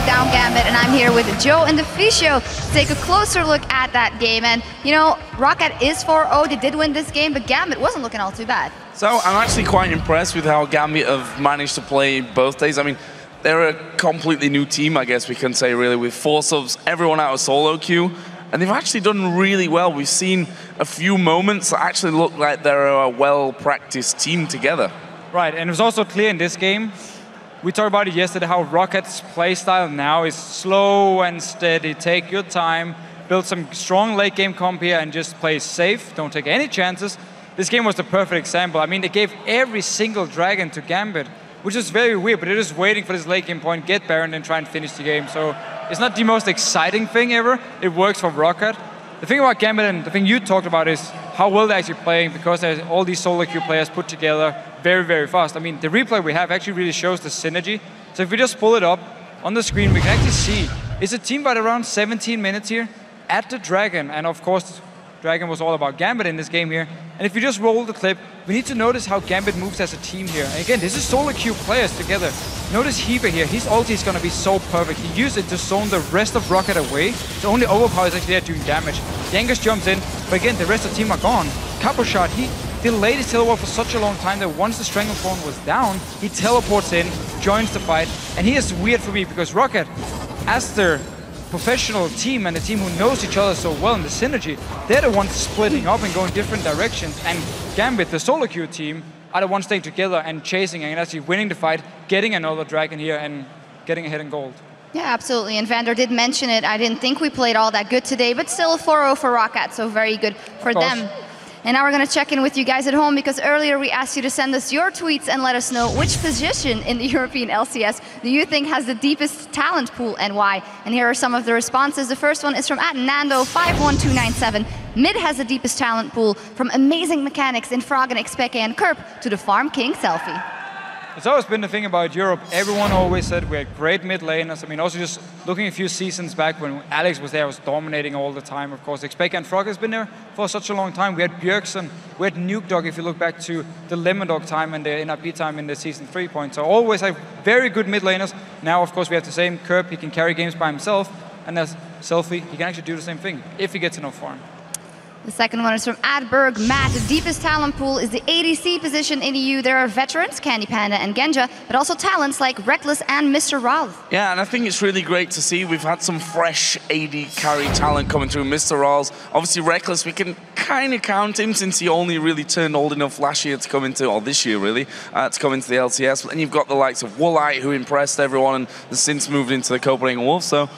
take down Gambit, and I'm here with Joe and the Fisio to take a closer look at that game. And, you know, Rocket is 4-0, they did win this game, but Gambit wasn't looking all too bad. So I'm actually quite impressed with how Gambit have managed to play both days. I mean, they're a completely new team, I guess we can say, really, with 4 subs, everyone out of solo queue. And they've actually done really well. We've seen a few moments that actually look like they're a well-practiced team together. Right, and it was also clear in this game, we talked about it yesterday, how Rocket's playstyle now is slow and steady. Take your time, build some strong late game comp here and just play safe, don't take any chances. This game was the perfect example. I mean, they gave every single dragon to Gambit, which is very weird, but they're just waiting for this late game point, get Baron and try and finish the game. So it's not the most exciting thing ever. It works for Rocket. The thing about Gambit and the thing you talked about is how well they're actually playing, because there's all these solo queue players put together very, very fast. I mean, the replay we have actually really shows the synergy. So if we just pull it up on the screen, we can actually see it's a team fight around 17 minutes here at the Dragon. And of course, Dragon was all about Gambit in this game here. And if you just roll the clip, we need to notice how Gambit moves as a team here. And again, this is solo queue players together. Notice Heber here, his ulti is going to be so perfect. He used it to zone the rest of Rocket away. So only Overpower is actually there doing damage. Yankees jumps in, but again, the rest of the team are gone. Couple shot, he delayed his teleport for such a long time that once the Stranglethorn was down, he teleports in, joins the fight. And he is weird for me because Rocket, as their professional team and a team who knows each other so well in the synergy, they're the ones splitting up and going different directions. And Gambit, the solo queue team, are the ones staying together and chasing and actually winning the fight, getting another dragon here and getting ahead in gold. Yeah, absolutely. And Vander did mention it. I didn't think we played all that good today, but still a 4-0 for Rocket, so very good for them. And now we're going to check in with you guys at home, because earlier we asked you to send us your tweets and let us know which position in the European LCS do you think has the deepest talent pool and why. And here are some of the responses. The first one is from @Nando51297. Mid has the deepest talent pool, from amazing mechanics in Froggen, Xpeke and Kerp to the Farm King SELFIE. It's always been the thing about Europe. Everyone always said we had great mid laners. I mean, also just looking a few seasons back when Alex was there, was dominating all the time. Of course, Xpeke and Frog has been there for such a long time. We had Bjergsen, we had Nuke Dog, if you look back to the Lemon Dog time and the NRP time in the season 3 point. So always have very good mid laners. Now, of course, we have the same Kerp. He can carry games by himself. And there's SELFIE. He can actually do the same thing if he gets enough farm. The second one is from @Berg Matt. The deepest talent pool is the ADC position in EU. There are veterans, CandyPanda and Genja, but also talents like Reckless and MrRalleZ. Yeah, and I think it's really great to see. We've had some fresh AD carry talent coming through. MrRalleZ, obviously Reckless, we can kind of count him since he only really turned old enough last year to come into, or this year really, to come into the LCS. But then you've got the likes of Woolite, who impressed everyone and has since moved into the Copenhagen Wolves. So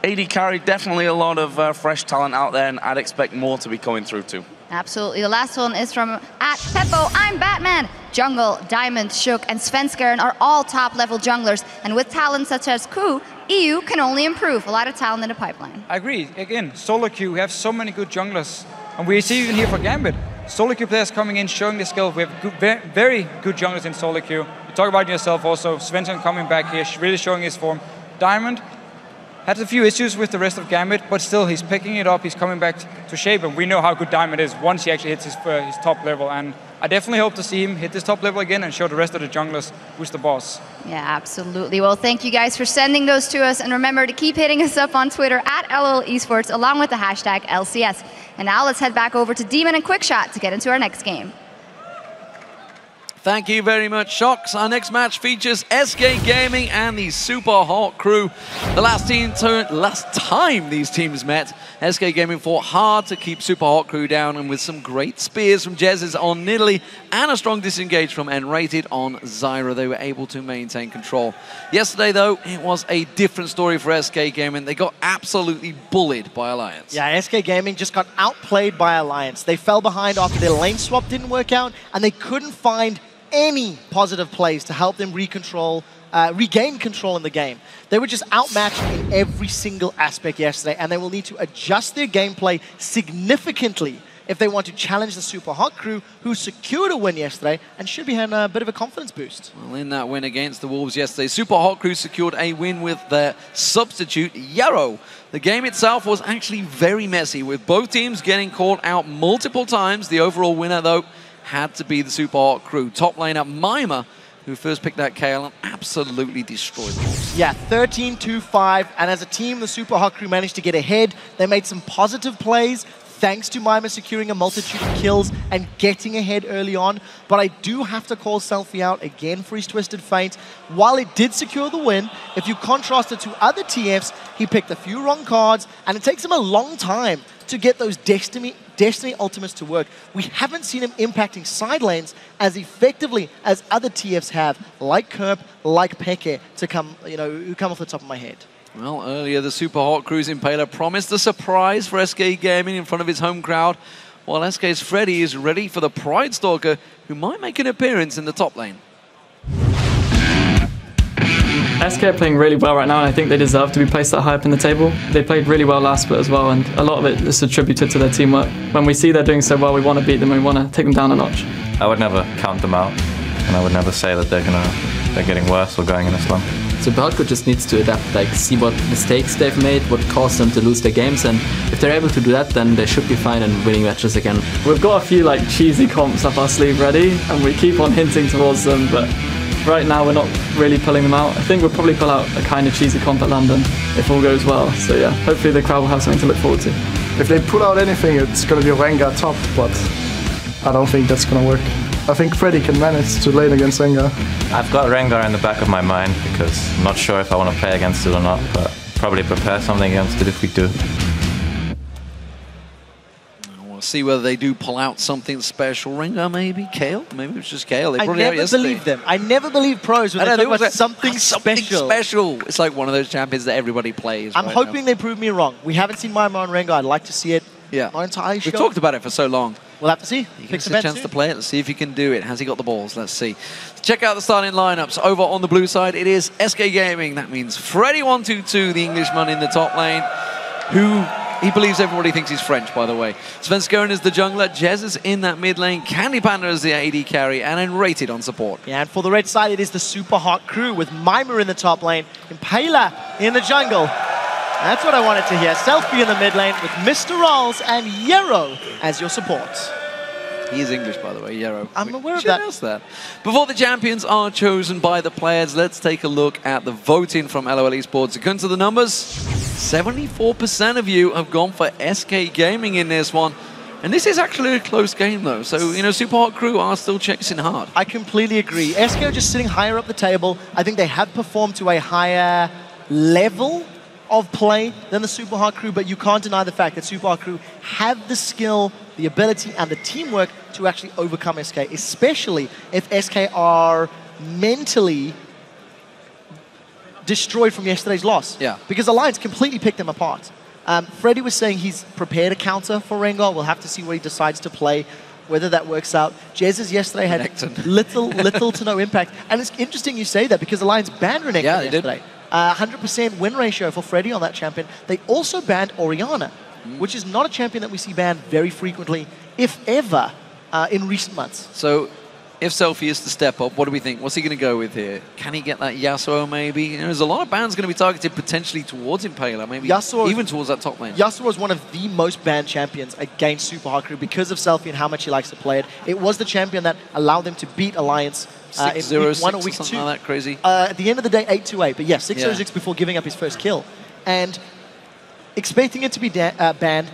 AD carry, definitely a lot of fresh talent out there, and I'd expect more to be coming through too. Absolutely. The last one is from @Peppo, I'm Batman. Jungle, Diamond, Shook, and Svenskeren are all top-level junglers, and with talents such as Ku, EU can only improve. A lot of talent in the pipeline. I agree. Again, solo queue, we have so many good junglers, and we see even here for Gambit, solo queue players coming in, showing the skill. We have good, very good junglers in solo queue. You talk about it yourself also. Svenskeren coming back here, really showing his form. Diamond had a few issues with the rest of Gambit, but still he's picking it up, he's coming back to shape, and we know how good Diamond is once he actually hits his top level, and I definitely hope to see him hit this top level again and show the rest of the junglers who's the boss. Yeah, absolutely. Well, thank you guys for sending those to us, and remember to keep hitting us up on Twitter @LOLesports along with the hashtag LCS. And now let's head back over to Demon and Quickshot to get into our next game. Thank you very much, Shocks. Our next match features SK Gaming and the Super Hot Crew. The last time these teams met, SK Gaming fought hard to keep Super Hot Crew down, and with some great spears from Jesiz on Nidalee and a strong disengage from nRated on Zyra, they were able to maintain control. Yesterday, though, it was a different story for SK Gaming. They got absolutely bullied by Alliance. Yeah, SK Gaming just got outplayed by Alliance. They fell behind after their lane swap didn't work out, and they couldn't find any positive plays to help them regain control in the game. They were just outmatched in every single aspect yesterday, and they will need to adjust their gameplay significantly if they want to challenge the Super Hot Crew, who secured a win yesterday and should be having a bit of a confidence boost. Well, in that win against the Wolves yesterday, Super Hot Crew secured a win with their substitute, Yerrow. The game itself was actually very messy, with both teams getting caught out multiple times. The overall winner, though, had to be the Super Hot Crew. Top laner Mimer who first picked that Kale and absolutely destroyed them. Yeah, 13-2-5, and as a team, the Super Hot Crew managed to get ahead. They made some positive plays, thanks to Mimer securing a multitude of kills and getting ahead early on. But I do have to call SELFIE out again for his Twisted Feint. While it did secure the win, if you contrast it to other TFs, he picked a few wrong cards, and it takes him a long time to get those Destiny ultimates to work. We haven't seen him impacting side lanes as effectively as other TFs have, like Kerp, like FLICKR, to come, who come off the top of my head. Well, earlier the Super Hot Crew's Impaler promised a surprise for SK Gaming in front of his home crowd, while SK's Freddy is ready for the Pride Stalker, who might make an appearance in the top lane. SK are playing really well right now, and I think they deserve to be placed that high up in the table. They played really well last split as well, and a lot of it is attributed to their teamwork. When we see they're doing so well, we want to beat them and we want to take them down a notch. I would never count them out, and I would never say that they're getting worse or going in a slump. Super Hot Crew just needs to adapt, like see what mistakes they've made, what caused them to lose their games, and if they're able to do that, then they should be fine and winning matches again. We've got a few cheesy comps up our sleeve ready, and we keep on hinting towards them, but right now we're not really pulling them out. I think we'll probably pull out a kind of cheesy comp at London if all goes well. So yeah, hopefully the crowd will have something to look forward to. If they pull out anything, it's going to be Rengar top, but I don't think that's going to work. I think Freddy can manage to lane against Rengar. I've got Rengar in the back of my mind because I'm not sure if I want to play against it or not, but probably prepare something against it if we do. We'll see whether they do pull out something special. Rengar maybe? Kale? Maybe it's just Kale. I never believe them. I never believe pros when they talk about something special. It's like one of those champions that everybody plays. I'm hoping they prove me wrong. We haven't seen Mimer on Rengar. I'd like to see it. Yeah. Not entirely sure. We've talked about it for so long. We'll have to see. He gets a chance to play it. Let's see if he can do it. Has he got the balls? Let's see. Check out the starting lineups. Over on the blue side, it is SK Gaming. That means Freddy122, the Englishman in the top lane, who he believes everybody thinks he's French, by the way. Svenskeren is the jungler. Jesiz in that mid lane. CandyPanda is the AD carry, and nRated on support. Yeah, and for the red side, it is the Super Hot Crew with Mimer in the top lane, Impaler in the jungle. That's what I wanted to hear. SELFIE in the mid lane with MrRalleZ and Yerrow as your support. He is English, by the way, Yerrow. I'm aware of that. that. Before the champions are chosen by the players, let's take a look at the voting from LOL Esports. According to the numbers, 74% of you have gone for SK Gaming in this one. And this is actually a close game, though. So, Super Hot Crew are still chasing hard. I completely agree. SK are just sitting higher up the table. I think they have performed to a higher level of play than the Super Hot Crew, but you can't deny the fact that Super Hot Crew have the skill, the ability, and the teamwork to actually overcome SK, especially if SK are mentally destroyed from yesterday's loss. Yeah. Because Alliance completely picked them apart. Freddy was saying he's prepared a counter for Rengar. We'll have to see what he decides to play, whether that works out. Jesiz yesterday had little to no impact. And it's interesting you say that because Alliance banned Renekton yesterday. 100% win ratio for Freddy on that champion. They also banned Orianna, which is not a champion that we see banned very frequently, if ever, in recent months. So, if SELFIE is to step up, what do we think? What's he going to go with here? Can he get that Yasuo, maybe? There's a lot of bans going to be targeted potentially towards Impaler, maybe Yasuo, even towards that top lane. Yasuo is one of the most banned champions against Super Hot Crew because of SELFIE and how much he likes to play it. It was the champion that allowed them to beat Alliance 6-0-6 1 or week 2. Something like that crazy. At the end of the day, 8-8. But yes, 6-0-6 before giving up his first kill. And expecting it to be banned,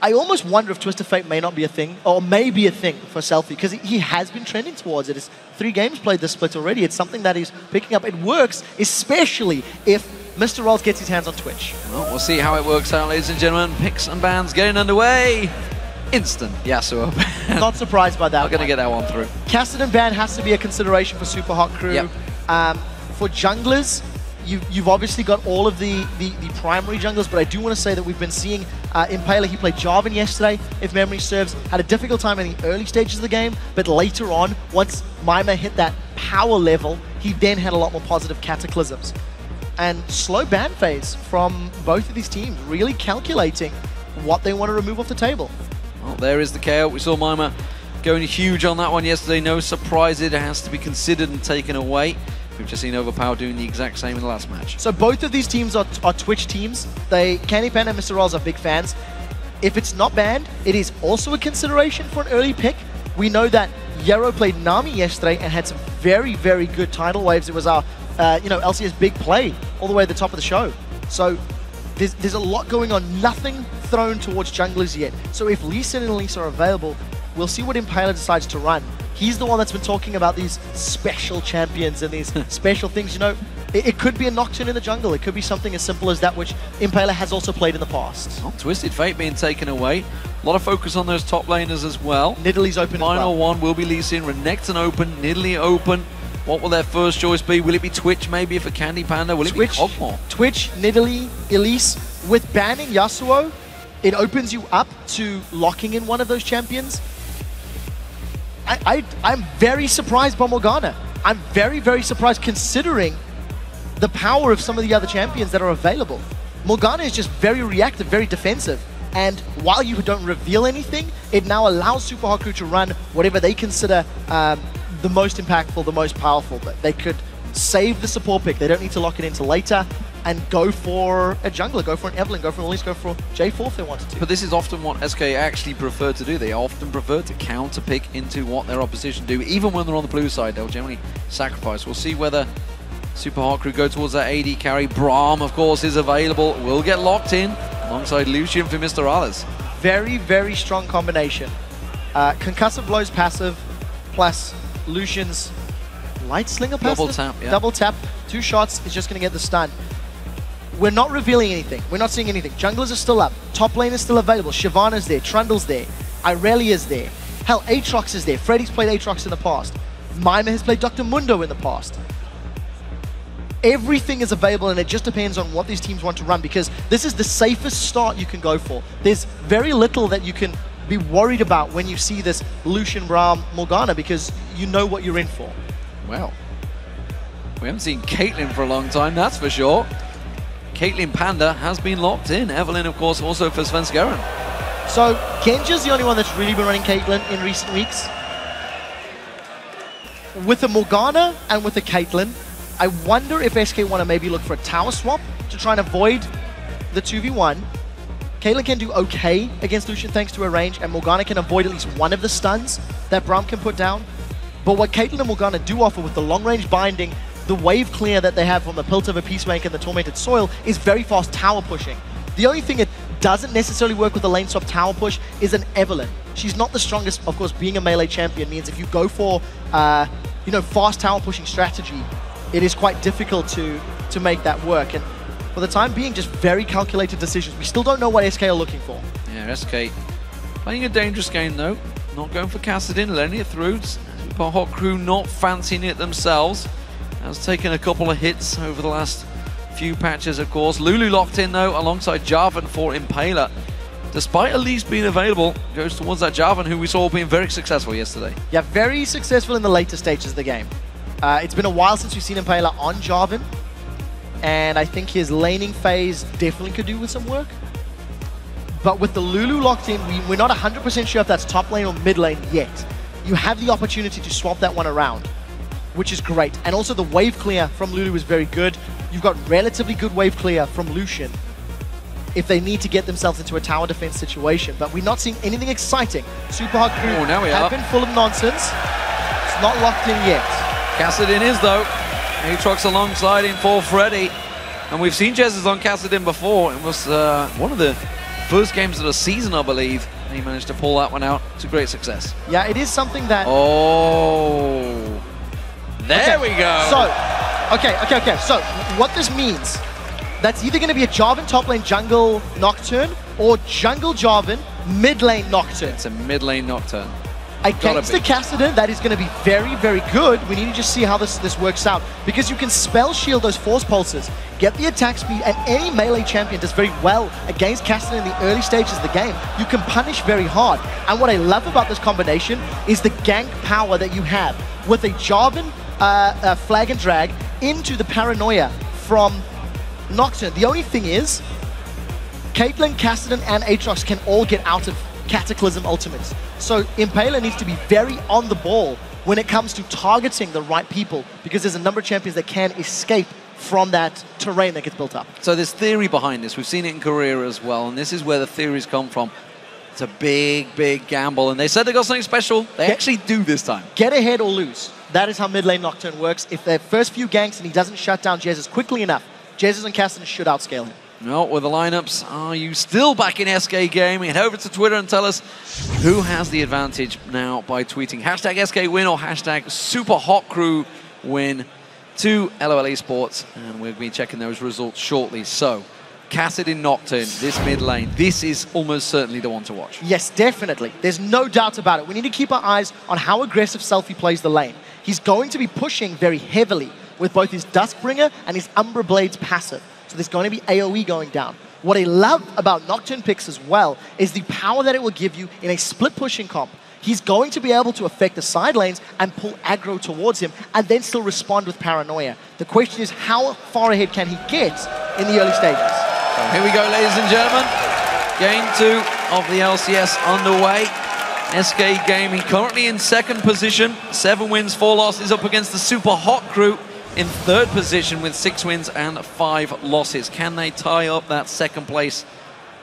I almost wonder if Twisted Fate may not be a thing, or may be a thing for SELFIE, because he has been trending towards it. It's 3 games played this split already. It's something that he's picking up. It works, especially if MrRalleZ gets his hands on Twitch. Well, we'll see how it works out, ladies and gentlemen. Picks and bans getting underway. Instant Yasuo ban. Not surprised by that. Not going to get that one through. Kassadin ban has to be a consideration for Super Hot Crew. Yep. For junglers, you've obviously got all of the primary junglers, but I do want to say that we've been seeing Impaler. He played Jarvan yesterday, if memory serves. Had a difficult time in the early stages of the game, but later on, once Mimer hit that power level, he then had a lot more positive cataclysms. And slow ban phase from both of these teams, really calculating what they want to remove off the table. Well, there is the KO. We saw Mimer going huge on that one yesterday. No surprise, it has to be considered and taken away. We've just seen Overpower doing the exact same in the last match. So both of these teams are Twitch teams. CandyPanda and MrRalleZ are big fans. If it's not banned, it is also a consideration for an early pick. We know that Yerrow played Nami yesterday and had some very, very good tidal waves. It was our, LCS big play all the way at the top of the show. So there's a lot going on. Nothing thrown towards junglers yet. So if Lee Sin and Elise are available, we'll see what Impaler decides to run. He's the one that's been talking about these special champions and these special things. You know, it could be a Nocturne in the jungle. It could be something as simple as that, which Impaler has also played in the past. Oh, Twisted Fate being taken away. A lot of focus on those top laners as well. Nidalee open Final as well. one will be Lee Sin, Renekton open, Nidalee open. What will their first choice be? Will it be Twitch maybe for CandyPanda? Will it be Hogmore? Twitch, Nidalee, Elise. With banning Yasuo, it opens you up to locking in one of those champions. I'm very surprised by Morgana. I'm very, very surprised considering the power of some of the other champions that are available. Morgana is just very reactive, very defensive. And while you don't reveal anything, it now allows Super Hot Crew to run whatever they consider the most impactful, the most powerful. But they could save the support pick. They don't need to lock it into later and go for a jungler, go for an Evelyn, go for an Elise, go for J4 if they wanted to. But this is often what SK actually prefer to do. They often prefer to counter pick into what their opposition do. Even when they're on the blue side, they'll generally sacrifice. We'll see whether Super Hot Crew go towards that AD carry. Braum, of course, is available. Will get locked in alongside Lucian for MrRalleZ. Very, very strong combination. Concussive blows passive plus Lucian's light slinger passive? Double tap, yeah. Double tap. 2 shots is just going to get the stun. We're not revealing anything. We're not seeing anything. Junglers are still up. Top lane is still available. Shyvana's there. Trundle's there. Irelia's there. Hell, Aatrox is there. Freddy's played Aatrox in the past. Mimer has played Dr. Mundo in the past. Everything is available, and it just depends on what these teams want to run, because this is the safest start you can go for. There's very little that you can be worried about when you see this Lucian, Braum, Morgana, because you know what you're in for. Well, we haven't seen Caitlyn for a long time, that's for sure. CandyPanda has been locked in. Evelyn, of course, also for Svenskeren. So, Genja's the only one that's really been running Caitlyn in recent weeks. With a Morgana and with a Caitlyn, I wonder if SK want to maybe look for a tower swap to try and avoid the 2v1. Caitlyn can do okay against Lucian thanks to her range, and Morgana can avoid at least one of the stuns that Braum can put down. But what Caitlyn and Morgana do offer with the long-range binding, the wave clear that they have from the Piltover Peacemaker and the Tormented Soil is very fast tower pushing. The only thing it doesn't necessarily work with the lane swap tower push is an Evelyn. She's not the strongest, of course. Being a melee champion means if you go for, fast tower pushing strategy, it is quite difficult to make that work. And for the time being, just very calculated decisions. We still don't know what SK are looking for. Yeah, SK playing a dangerous game though. Not going for Kassadin, letting it through. Super Hot Crew not fancying it themselves. Has taken a couple of hits over the last few patches, of course. Lulu locked in, though, alongside Jarvan for Impaler. Despite Elise being available, goes towards that Jarvan, who we saw being very successful yesterday. Yeah, very successful in the later stages of the game. It's been a while since we've seen Impaler on Jarvan, and I think his laning phase definitely could do with some work. But with the Lulu locked in, we're not 100% sure if that's top lane or mid lane yet. You have the opportunity to swap that one around, which is great. And also the wave clear from Lulu is very good. You've got relatively good wave clear from Lucian if they need to get themselves into a tower defense situation. But we're not seeing anything exciting. Super Hot Crew have been full of nonsense. It's not locked in yet. Kassadin is, though. Aatrox alongside him for Freddy. And we've seen Jesiz on Kassadin before. It was one of the first games of the season, I believe. And he managed to pull that one out to great success. Yeah, it is something that... Oh... There we go. So, okay. So, what this means, that's either going to be a Jarvan top lane jungle Nocturne or jungle Jarvan mid lane Nocturne. It's a mid lane Nocturne. Against the Kassadin, that is going to be very, very good. We need to just see how this works out, because you can spell shield those force pulses, get the attack speed, and any melee champion does very well against Kassadin in the early stages of the game. You can punish very hard. And what I love about this combination is the gank power that you have with a Jarvan flag and drag into the paranoia from Nocturne. The only thing is, Caitlyn, Kassadin, and Aatrox can all get out of Cataclysm ultimates. So Impaler needs to be very on the ball when it comes to targeting the right people, because there's a number of champions that can escape from that terrain that gets built up. So there's theory behind this. We've seen it in Korea as well, and this is where the theories come from. It's a big, big gamble, and they said they got something special. They actually do this time. Get ahead or lose. That is how mid lane Nocturne works. If their first few ganks and he doesn't shut down Jesiz quickly enough, Jesiz and Cassidy should outscale him. No, with the lineups, are you still back in SK Gaming? Head over to Twitter and tell us who has the advantage now by tweeting hashtag SK win or hashtag Super Hot Crew win to LOL Esports, and we'll be checking those results shortly. So, Cassidy Nocturne, this mid lane, this is almost certainly the one to watch. Yes, definitely. There's no doubt about it. We need to keep our eyes on how aggressive SELFIE plays the lane. He's going to be pushing very heavily with both his Duskbringer and his Umbra Blades passive. So there's going to be AoE going down. What I love about Nocturne picks as well is the power that it will give you in a split pushing comp. He's going to be able to affect the side lanes and pull aggro towards him and then still respond with Paranoia. The question is, how far ahead can he get in the early stages? So here we go, ladies and gentlemen. Game 2 of the LCS underway. SK Gaming currently in second position. 7 wins, 4 losses up against the Super Hot Crew in third position with 6 wins and 5 losses. Can they tie up that second place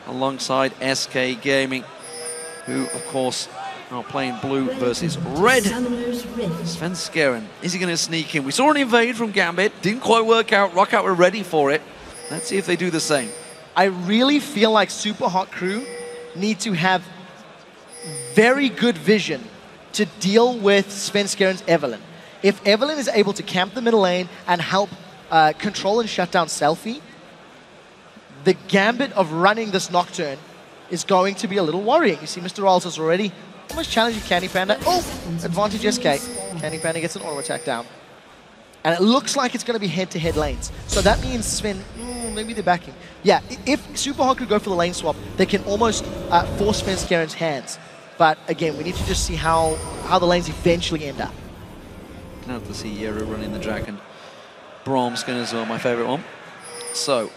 alongside SK Gaming, who, of course, are playing blue versus red? Svenskeren, is he going to sneak in? We saw an invade from Gambit. Didn't quite work out. Rockout were ready for it. Let's see if they do the same. I really feel like Super Hot Crew need to have very good vision to deal with Svenskeren's Evelyn. If Evelyn is able to camp the middle lane and help control and shut down SELFIE, the gambit of running this Nocturne is going to be a little worrying. You see MrRalleZ is already almost challenging CandyPanda. Oh, advantage SK. CandyPanda gets an auto attack down. And it looks like it's going to be head-to-head lanes. So that means Sven, maybe they're backing. Yeah, if Super Hot could go for the lane swap, they can almost force Svenskeren's hands. But again, we need to just see how the lanes eventually end up. Glad to see Yerrow running the Dragon. Bromskin as well, my favorite one. So,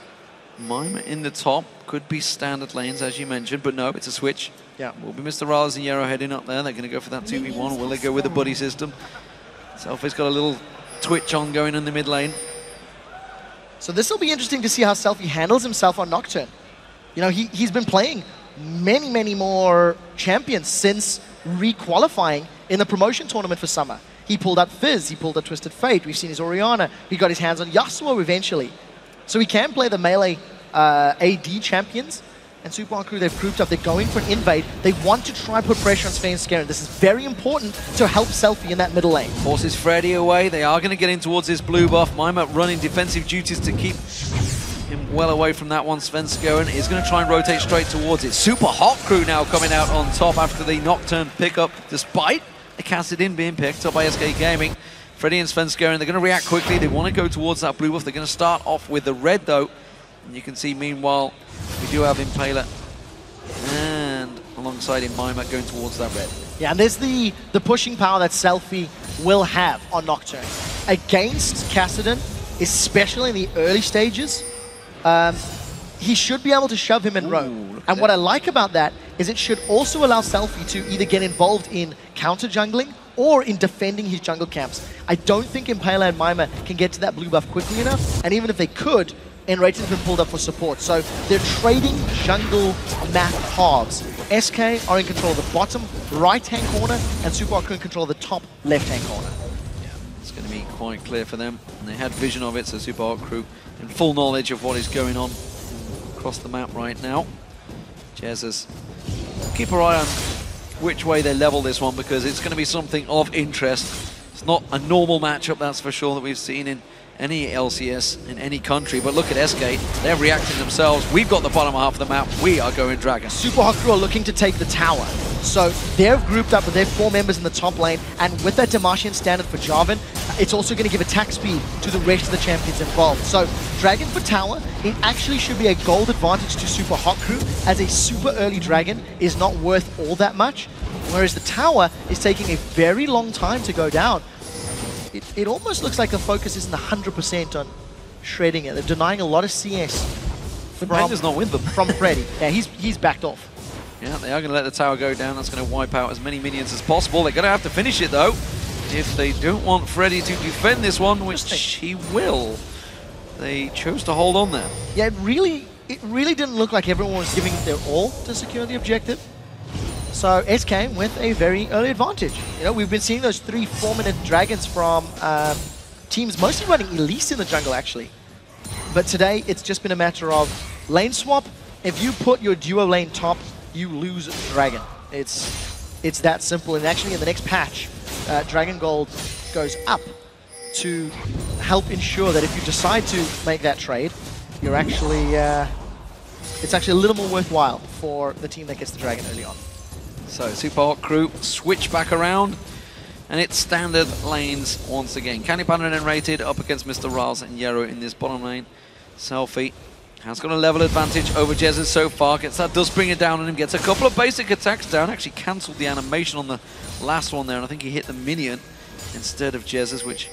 Mimer in the top. Could be standard lanes, as you mentioned, but no, it's a switch. Yeah. Will be MrRalleZ and Yerrow heading up there. They're going to go for that 2v1. Will they go with the buddy system? SELFIE's got a little twitch on going in the mid lane. So this will be interesting to see how SELFIE handles himself on Nocturne. You know, he's been playing many, many more champions since re-qualifying in the promotion tournament for summer. He pulled up Fizz, he pulled up Twisted Fate, we've seen his Orianna, he got his hands on Yasuo eventually. So he can play the melee AD champions, and Super Hot Crew, they've proved up, they're going for an invade. They want to try and put pressure on Svenskeren. This is very important to help SELFIE in that middle lane. Forces Freddy away, they are going to get in towards this blue buff. Mimer running defensive duties to keep him well away from that one. Svenskeren is going to try and rotate straight towards it. Super Hot Crew now coming out on top after the Nocturne pickup, despite the Cassidin being picked up by SK Gaming. Freddy and Svenskeren, they're going to react quickly. They want to go towards that blue buff. They're going to start off with the red, though. And you can see, meanwhile, we do have Impaler and alongside him, Mimer going towards that red. Yeah, and there's the pushing power that SELFIE will have on Nocturne. Against Cassidin, especially in the early stages, he should be able to shove him in row. And what I like about that is it should also allow SELFIE to either get involved in counter jungling or in defending his jungle camps. I don't think Impaler and Mimer can get to that blue buff quickly enough, and even if they could, nRated has been pulled up for support. So they're trading jungle map halves. SK are in control of the bottom right-hand corner, and Super Hot Crew in control of the top left-hand corner. Yeah, it's going to be quite clear for them. And they had vision of it, so Super Hot Crew in full knowledge of what is going on across the map right now. Jesiz, keep our eye on which way they level this one, because it's going to be something of interest. It's not a normal matchup, that's for sure, that we've seen in any LCS in any country. But look at SK, they're reacting themselves. We've got the bottom half of the map. We are going Dragon. Super Hot Crew are looking to take the tower. So they've grouped up with their 4 members in the top lane, and with that Demacian standard for Jarvan, it's also going to give attack speed to the rest of the champions involved. So Dragon for tower, it actually should be a gold advantage to Super Hot Crew, as a super early Dragon is not worth all that much, whereas the tower is taking a very long time to go down. It almost looks like the focus isn't 100% on shredding it. They're denying a lot of CS. Brenda's not with them. From Freddy. Yeah, he's backed off. Yeah, they are going to let the tower go down. That's going to wipe out as many minions as possible. They're going to have to finish it, though, if they don't want Freddy to defend this one, which he will. They chose to hold on there. Yeah, it really didn't look like everyone was giving it their all to secure the objective. So SK with a very early advantage. You know, we've been seeing those 3-4-minute dragons from teams mostly running Elise in the jungle, actually. But today, it's just been a matter of lane swap. If you put your duo lane top, you lose dragon. It's that simple. And actually, in the next patch, Dragon Gold goes up to help ensure that if you decide to make that trade, you're actually it's actually a little more worthwhile for the team that gets the dragon early on. So Super Hot Crew switch back around, and it's standard lanes once again. CandyPanda and nRated up against MrRalleZ and Yerrow in this bottom lane. SELFIE has got a level advantage over Jesiz so far. Gets that, does bring it down on him. Gets a couple of basic attacks down. Actually cancelled the animation on the last one there, and I think he hit the minion instead of Jesiz, which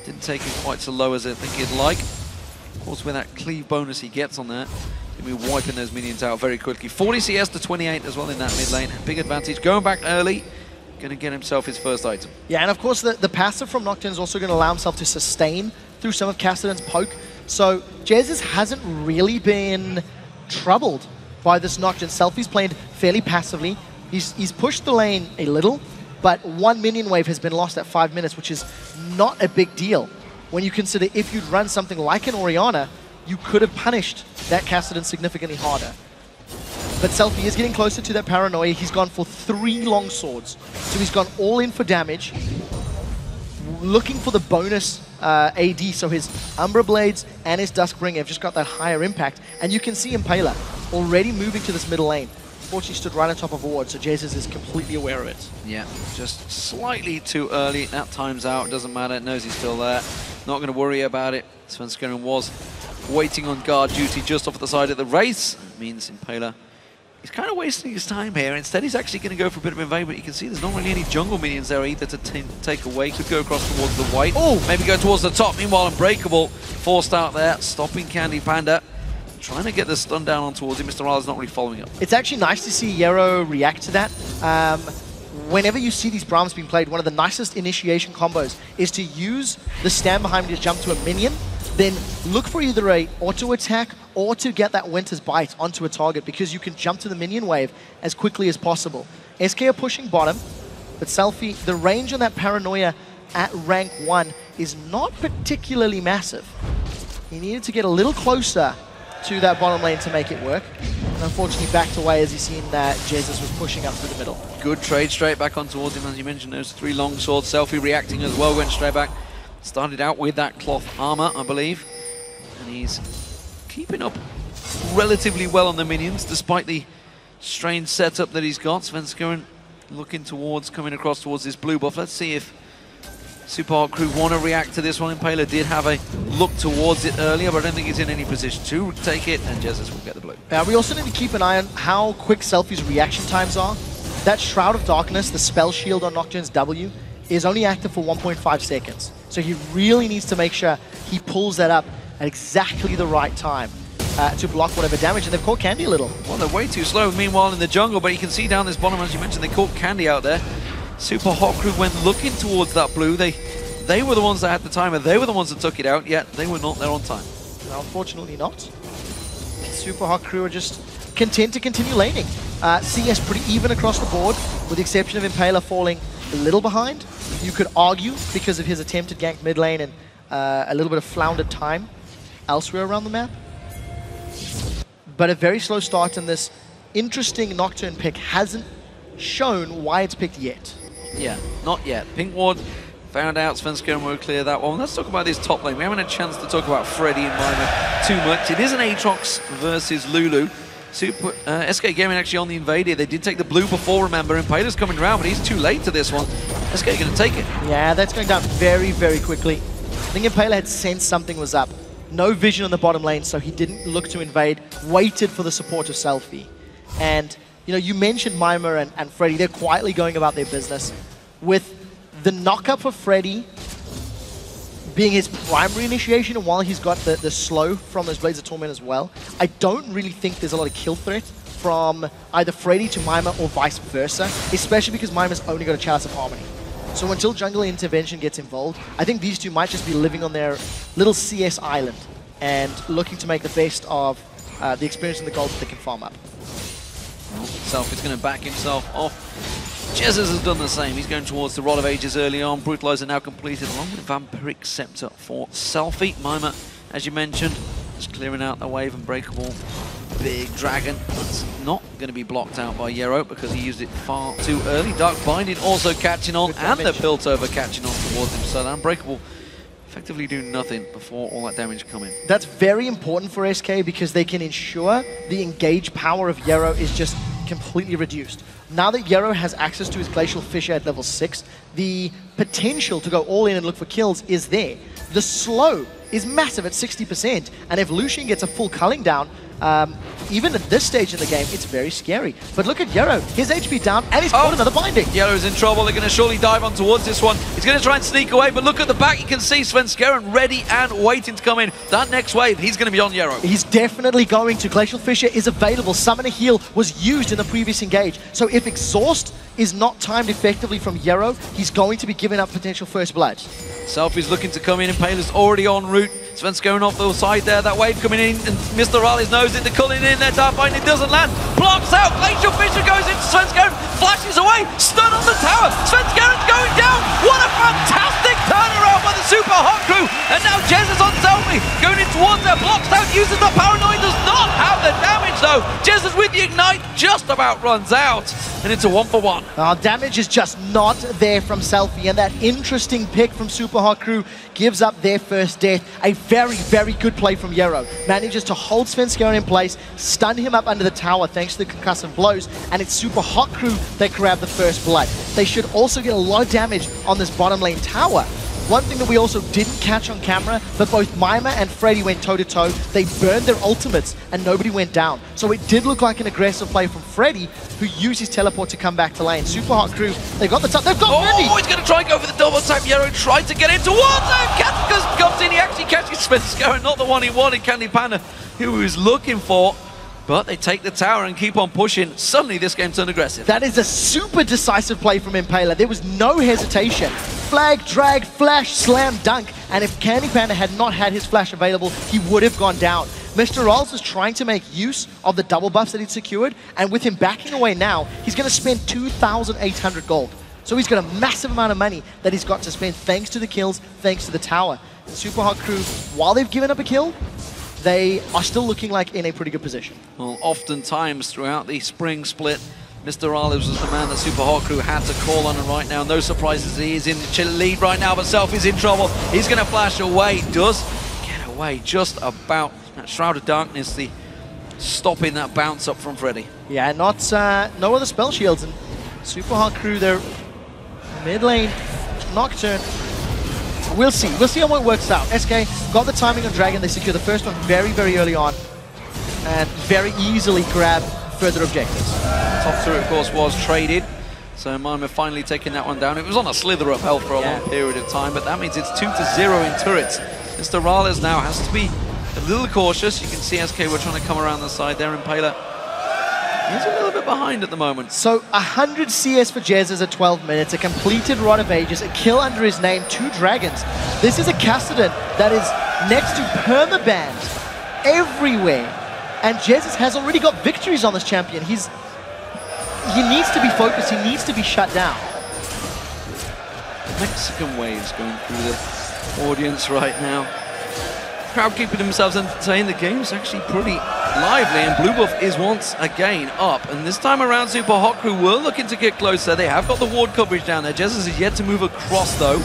didn't take him quite so low as I think he'd like. Of course, with that cleave bonus he gets on that, he'll be wiping those minions out very quickly. 40 CS to 28 as well in that mid lane. Big advantage. Going back early. Going to get himself his first item. Yeah, and of course the passive from Nocturne is also going to allow himself to sustain through some of Cassidy's poke. So Jesiz hasn't really been troubled by this Nocturne. SELFIE's played fairly passively. He's pushed the lane a little, but one minion wave has been lost at 5 minutes, which is not a big deal. When you consider if you'd run something like an Orianna, you could have punished that Cassidy significantly harder. But SELFIE is getting closer to that paranoia. He's gone for 3 long swords. So he's gone all in for damage, looking for the bonus AD. So his Umbra Blades and his Duskbringer have just got that higher impact. And you can see Impaler already moving to this middle lane. Fortunately stood right on top of a ward, so Jesiz is completely aware of it. Yeah, just slightly too early. That time's out, doesn't matter. Knows he's still there. Not going to worry about it. Svenskeren was waiting on guard duty just off the side of the race. It means Impaler, he's kind of wasting his time here. Instead, he's actually going to go for a bit of invade, but you can see there's not really any jungle minions there either to take away. Could go across towards the white. Oh, maybe go towards the top. Meanwhile, Unbreakable forced out there, stopping CandyPanda. Trying to get the stun down on towards him. MrRalleZ not really following up. It's actually nice to see Yerrow react to that. Whenever you see these Brahms being played, one of the nicest initiation combos is to use the stand behind to jump to a minion, then look for either a auto attack or to get that Winter's Bite onto a target, because you can jump to the minion wave as quickly as possible. SK are pushing bottom, but SELFIE, the range on that Paranoia at rank 1 is not particularly massive. He needed to get a little closer to that bottom lane to make it work. And unfortunately backed away as he's seen that Jesiz was pushing up through the middle. Good trade straight back on towards him. As you mentioned, those 3 long swords. SELFIE reacting as well, went straight back. Started out with that cloth armor, I believe. And he's keeping up relatively well on the minions, despite the strange setup that he's got. Svenskeren looking towards, coming across towards this blue buff. Let's see if Super Hot Crew want to react to this one. Impaler did have a look towards it earlier, but I don't think he's in any position to take it, and Jesiz will get the blue. We also need to keep an eye on how quick SELFIE's reaction times are. That Shroud of Darkness, the spell shield on Nocturne's W, is only active for 1.5 seconds. So he really needs to make sure he pulls that up at exactly the right time to block whatever damage, and they've caught Candy a little. Well, they're way too slow, meanwhile, in the jungle, but you can see down this bottom, as you mentioned, they caught Candy out there. Super Hot Crew went looking towards that blue. They were the ones that had the timer. They were the ones that took it out, yet they were not there on time. No, unfortunately not. Super Hot Crew are just content to continue laning. CS pretty even across the board, with the exception of Impaler falling a little behind. You could argue because of his attempted gank mid lane and a little bit of floundered time elsewhere around the map. But a very slow start, and this interesting Nocturne pick hasn't shown why it's picked yet. Yeah, not yet. Pink Ward found out Svenskeren will clear that one. Let's talk about this top lane. We haven't had a chance to talk about Freddy and Mimer too much. It is an Aatrox versus Lulu. SK Gaming actually on the invader. They did take the blue before, remember. Impaler's coming around, but he's too late to this one. SK going to take it. Yeah, that's going down very, very quickly. I think Impaler had sensed something was up. No vision on the bottom lane, so he didn't look to invade. Waited for the support of SELFIE. And you know, you mentioned Mimer and Freddy. They're quietly going about their business. With the knock-up for Freddy being his primary initiation, and while he's got the slow from those Blades of Torment as well, I don't really think there's a lot of kill threat from either Freddy to Mimer or vice versa, especially because Mimer's only got a Chalice of Harmony. So until jungle intervention gets involved, I think these two might just be living on their little CS island and looking to make the best of the experience and the gold that they can farm up. Selfie's going to back himself off. Jesiz has done the same. He's going towards the Rod of Ages early on. Brutalizer now completed along with Vampiric Scepter for SELFIE. Mimer, as you mentioned, just clearing out the wave. Unbreakable. Big Dragon. That's not going to be blocked out by Yerrow because he used it far too early. Dark Binding also catching on, and the Piltover catching on towards him. So the Unbreakable effectively do nothing before all that damage come in. That's very important for SK because they can ensure the engage power of Yerrow is just completely reduced. Now that Yerrow has access to his Glacial Fissure at level 6, the potential to go all in and look for kills is there. The slow is massive at 60%, and if Lucian gets a full culling down, even at this stage in the game, it's very scary. But look at Yerrow, his HP down, and he's caught another binding. Yerrow's in trouble. They're going to surely dive on towards this one. He's going to try and sneak away, but look at the back. You can see Svenskeren ready and waiting to come in. That next wave, he's going to be on Yerrow. He's definitely going to. Glacial Fissure is available. Summoner Heal was used in the previous engage. So if Exhaust is not timed effectively from Yerrow, he's going to be giving up potential first blood. Selfie's looking to come in, Impaler's already en route. Svenskeren off the side there, that wave coming in, and MrRalleZ knows it, the culling in there, Dark Binding doesn't land, blocks out, Glacial Fissure goes into Svenskeren, flashes away, stun on the tower, Svenskeren's going down, what a fantastic turnaround by the Super Hot Crew, and now Jesiz on SELFIE, going in towards there, blocks out, uses the Paranoid, does not have the damage though, Jesiz with the Ignite, just about runs out, and it's a 1-for-1. Damage is just not there from SELFIE, and that interesting pick from Super Hot Crew gives up their first death. A very, very good play from Yerrow. Manages to hold Svenskeren in place, stun him up under the tower thanks to the concussive blows, and it's Super Hot Crew that grab the first blood. They should also get a lot of damage on this bottom lane tower. One thing that we also didn't catch on camera, but both Mimer and Freddy went toe-to-toe. They burned their ultimates and nobody went down. So it did look like an aggressive play from Freddy, who used his teleport to come back to lane. Super Hot Crew, they've got the top, they've got Freddy! Oh, he's going to try and go for the double tap. Yerrow tried to get in towards him. Cataclysm comes in, he actually catches Svenskeren, not the one he wanted, CandyPanda, who he was looking for. But they take the tower and keep on pushing. Suddenly this game turned aggressive. That is a super decisive play from Impaler. There was no hesitation. Flag, drag, flash, slam, dunk. And if CandyPanda had not had his flash available, he would have gone down. MrRalleZ is trying to make use of the double buffs that he'd secured. And with him backing away now, he's going to spend 2,800 gold. So he's got a massive amount of money that he's got to spend thanks to the kills, thanks to the tower. And Super Hot Crew, while they've given up a kill, they are still looking like in a pretty good position. Well, oftentimes throughout the spring split, MrRalleZ was the man that Super Hot Crew had to call on, and right now, no surprises, he is in the lead right now, but SELFIE's in trouble. He's going to flash away, does get away just about. That Shroud of Darkness, the stopping that bounce up from Freddy. Yeah, not no other spell shields, and Super Hot Crew, their mid lane Nocturne. We'll see how it works out. SK got the timing on Dragon. They secure the first one very, very early on and very easily grab further objectives. Top 2, of course, was traded. So Mimer finally taking that one down. It was on a slither of health for a long period of time, but that means it's 2-0 in turrets. MrRalleZ now has to be a little cautious. You can see SK were trying to come around the side there. Impaler is a little bit behind at the moment. So 100 CS for Jesiz at 12 minutes, a completed Rod of Ages, a kill under his name, 2 dragons. This is a Cassidy that is next to permaban everywhere. And Jesiz has already got victories on this champion. He needs to be focused, he needs to be shut down. Mexican waves going through the audience right now. Crowd keeping themselves entertained. The game's actually pretty lively, and Blue Buff is once again up. And this time around, Super Hot Crew were looking to get closer. They have got the ward coverage down there. Jesiz is yet to move across, though.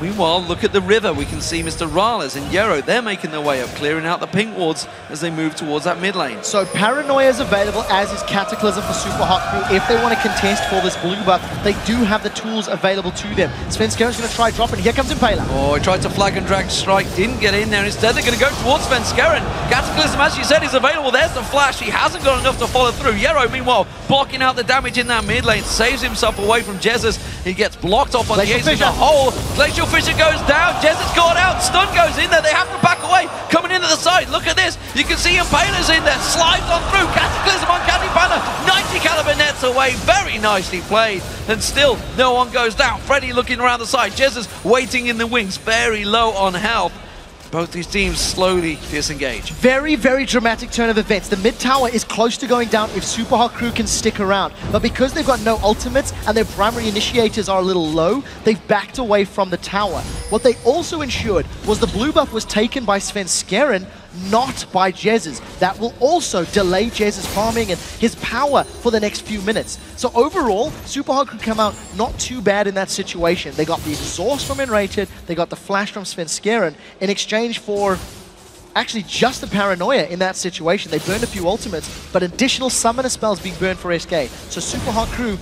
Meanwhile, look at the river. We can see MrRalleZ and Yerrow. They're making their way up, clearing out the pink wards as they move towards that mid lane. So Paranoia is available, as is Cataclysm for Super Hot Crew. If they want to contest for this blue buff, they do have the tools available to them. Svenskeren's going to try dropping. Here comes Impaler. Oh, he tried to flag and drag strike, didn't get in there. Instead, they're going to go towards Svenskeren. Cataclysm, as you said, is available. There's the flash. He hasn't got enough to follow through. Yerrow, meanwhile, blocking out the damage in that mid lane, saves himself away from Jesiz. He gets blocked off on the edge of the hole. Glacial Fissure goes down. Jesiz got out. Stun goes in there. They have to back away. Coming into the side. Look at this. You can see Impaler's in there. Slides on through. Cataclysm on CandyPanda. 90 caliber nets away. Very nicely played. And still, no one goes down. Freddy looking around the side. Jesiz waiting in the wings. Very low on health. both these teams slowly disengage. Very, very dramatic turn of events. The mid tower is close to going down if Super Hot Crew can stick around. But because they've got no ultimates and their primary initiators are a little low, they've backed away from the tower. What they also ensured was the blue buff was taken by Svenskeren, not by Jesiz. That will also delay Jesiz farming and his power for the next few minutes. So overall, Super Hot Crew come out not too bad in that situation. They got the exhaust from nRated, they got the flash from Svenskeren in exchange for actually just the paranoia in that situation. They burned a few ultimates, but additional summoner spells being burned for SK. So Super Hot Crew,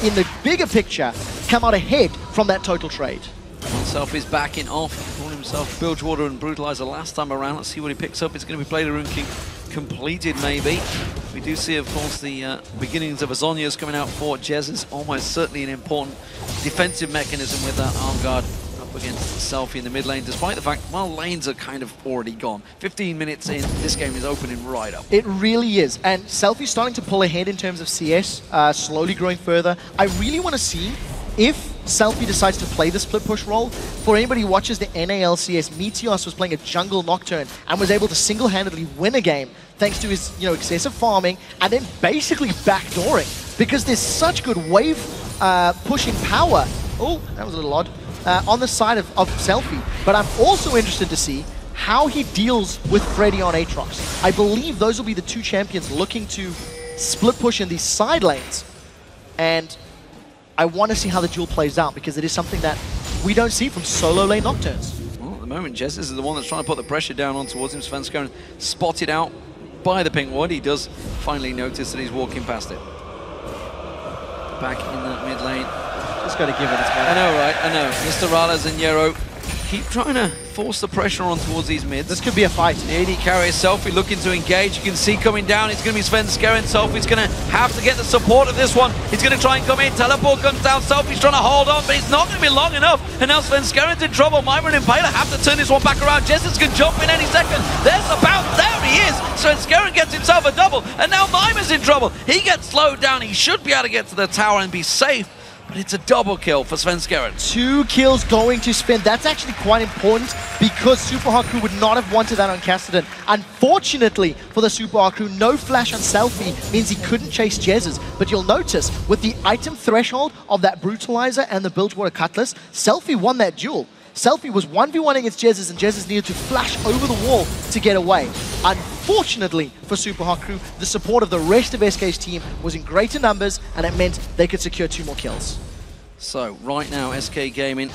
in the bigger picture, come out ahead from that total trade. Selfie's backing off, calling himself Bilgewater and Brutalizer last time around. Let's see what he picks up. It's going to be Blade of Rune King completed, maybe. We do see, of course, the beginnings of Azonia's coming out for Jesiz. Almost certainly an important defensive mechanism with that arm guard up against Selfie in the mid lane, despite the fact, well, lanes are kind of already gone. 15 minutes in, this game is opening right up. It really is, and Selfie's starting to pull ahead in terms of CS, slowly growing further. I really want to see if Selfie decides to play the split push role. For anybody who watches the NA LCS, Meteos was playing a jungle Nocturne and was able to single-handedly win a game thanks to his excessive farming and then basically backdooring because there's such good wave pushing power. Oh, that was a little odd. On the side of Selfie. But I'm also interested to see how he deals with Freddy on Aatrox. I believe those will be the two champions looking to split push in these side lanes. And I want to see how the duel plays out because it is something that we don't see from solo lane Nocturnes. Well, at the moment, Jesiz is the one that's trying to put the pressure down on towards him. Svenskeren spotted out by the pink ward. He does finally notice that he's walking past it. Back in that mid lane. Just got to give it its I know, right? I know. MrRalleZ and Yerrow keep trying to force the pressure on towards these mids. This could be a fight. The AD carries Selfie looking to engage. You can see coming down, it's going to be Svenskeren. Selfie's going to have to get the support of this one. He's going to try and come in. Teleport comes down. Selfie's trying to hold on, but it's not going to be long enough. And now Svenskeren's in trouble. Mimer and Impaler have to turn this one back around. Jesiz can jump in any second. There's the bounce. There he is. Svenskeren gets himself a double. And now Mimer's in trouble. He gets slowed down. He should be able to get to the tower and be safe. But it's a double kill for Svenskeren. 2 kills going to Sven. That's actually quite important because Super Hot Crew would not have wanted that on Cassidy. Unfortunately for the Super Hot Crew, no flash on Selfie means he couldn't chase Jesiz. But you'll notice with the item threshold of that Brutalizer and the Bilgewater Cutlass, Selfie won that duel. Selfie was 1v1 against Jesiz and Jesiz needed to flash over the wall to get away. Unfortunately for Super Hot Crew, the support of the rest of SK's team was in greater numbers and it meant they could secure 2 more kills. So right now SK Gaming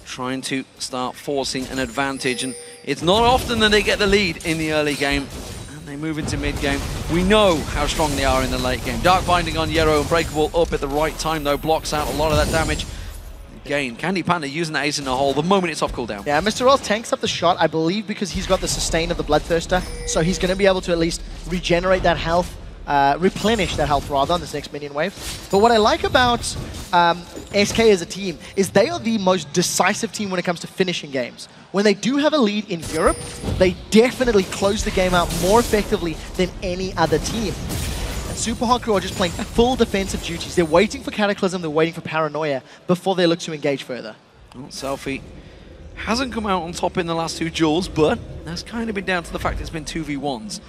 trying to start forcing an advantage, and it's not often that they get the lead in the early game and they move into mid game. We know how strong they are in the late game. Dark Binding on Yerrow, Unbreakable up at the right time though, blocks out a lot of that damage. Again, CandyPanda using that ace in the hole the moment it's off cooldown. Yeah, MrRalleZ tanks up the shot, I believe, because he's got the sustain of the Bloodthirster, so he's going to be able to at least regenerate that health, replenish that health rather on this next minion wave. But what I like about SK as a team is they are the most decisive team when it comes to finishing games. When they do have a lead in Europe, they definitely close the game out more effectively than any other team. And Super Hot Crew are just playing full defensive duties. They're waiting for Cataclysm, they're waiting for Paranoia before they look to engage further. Well, Selfie hasn't come out on top in the last 2 duels, but that's kind of been down to the fact it's been 2v1s.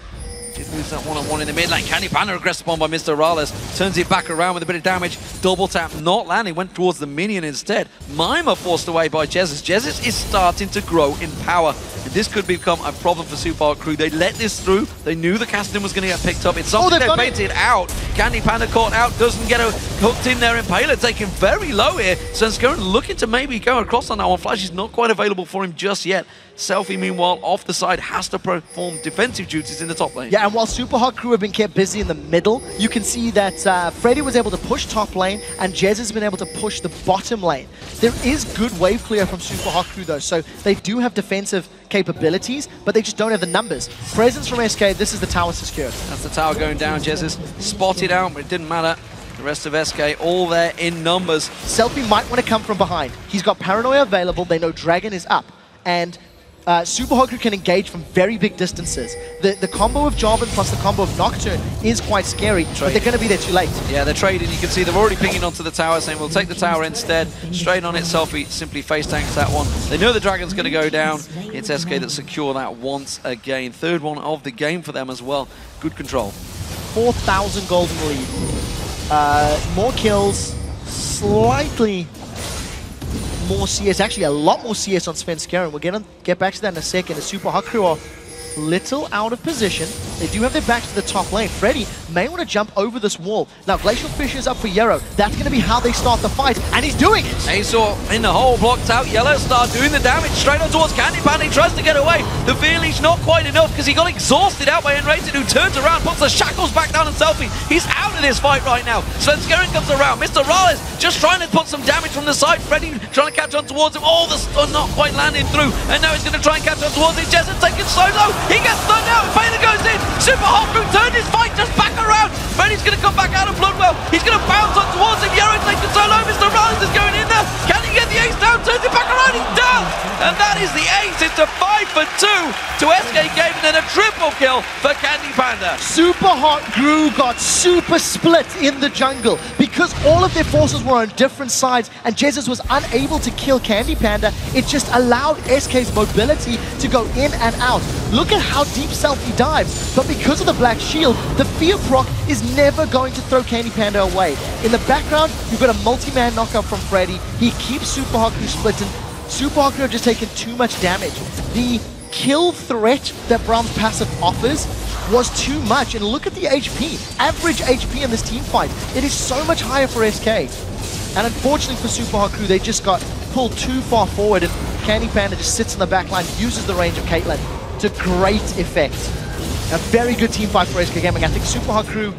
Did lose that one-on-one in the mid lane. CandyPanda aggressed upon by MrRalleZ. Turns it back around with a bit of damage. Double tap not landing. Went towards the minion instead. Mimer forced away by Jesiz. Jesiz is starting to grow in power. And this could become a problem for Super Hot Crew. They let this through. They knew the casting was going to get picked up. It's something they painted out. CandyPanda caught out. Doesn't get hooked in there. Impaler taken very low here. Svenskeren looking to maybe go across on that one. Flash is not quite available for him just yet. Selfie, meanwhile, off the side, has to perform defensive duties in the top lane. Yeah, and while Super Hot Crew have been kept busy in the middle, you can see that Freddy was able to push top lane, and Jez has been able to push the bottom lane. There is good wave clear from Super Hot Crew, though, so they do have defensive capabilities, but they just don't have the numbers. Presence from SK, this is the tower secured. That's the tower going down. Jesiz spotted out, but it didn't matter. The rest of SK all there in numbers. Selfie might want to come from behind. He's got Paranoia available, they know Dragon is up, and Super Hawk Crew can engage from very big distances. The combo of Johnsen plus the combo of Nocturne is quite scary, but they're going to be there too late. Yeah, they're trading. You can see they're already pinging onto the tower, saying we'll take the tower instead. Straight on it, SELFIE simply face tanks that one. They know the Dragon's going to go down. It's SK that secure that once again. Third one of the game for them as well. Good control. 4,000 gold in the lead. More kills, slightly more CS, actually a lot more CS on Svenskeren. We're going to get back to that in a second. The Super Hawk Crew are little out of position. They do have their backs to the top lane. Freddy may want to jump over this wall. Now, Glacial Fissure is up for Yerrow. That's going to be how they start the fight, and he's doing it. Azor in the hole, blocked out. Yellow Star doing the damage straight on towards CandyPanda. He tries to get away. The Fear Leash not quite enough because he got exhausted out by nRated, who turns around, puts the shackles back down on SELFIE. He's out of this fight right now. Svenskeren comes around. MrRalleZ just trying to put some damage from the side. Freddy trying to catch on towards him. Oh, the stun not quite landing through. And now he's going to try and catch on towards him. Jesiz taking so low. He gets stunned out. Impaler goes in. Super Hawk Crew turned his fight just back around. Freddy's going to come back out of Bloodwell. He's going to bounce on towards him. Yerrow's taking so low. MrRalleZ is going in there. Can he get the ace down? Turns it back around. He's down. And that is the ace. It's a 5 for 2 to SK Gaming and a triple kill for CandyPanda. Super Hawk Crew got super split in the jungle because all of their forces were on different sides and Jesiz was unable to kill CandyPanda. It just allowed SK's mobility to go in and out. Look at how deep SELFIE dives, but because of the black shield, the fear proc is never going to throw CandyPanda away. In the background, you've got a multi-man knockout from Freddy. He keeps Super Hawk Crew splitting. Super Hawk Crew have just taken too much damage. The kill threat that Brown's passive offers was too much, and look at the HP. Average HP in this team fight, it is so much higher for SK. And unfortunately for Super Hawk Crew, they just got pulled too far forward, and CandyPanda just sits in the back line, uses the range of Caitlyn to great effect. A very good team fight for SK Gaming. I think Super Hawk Crew,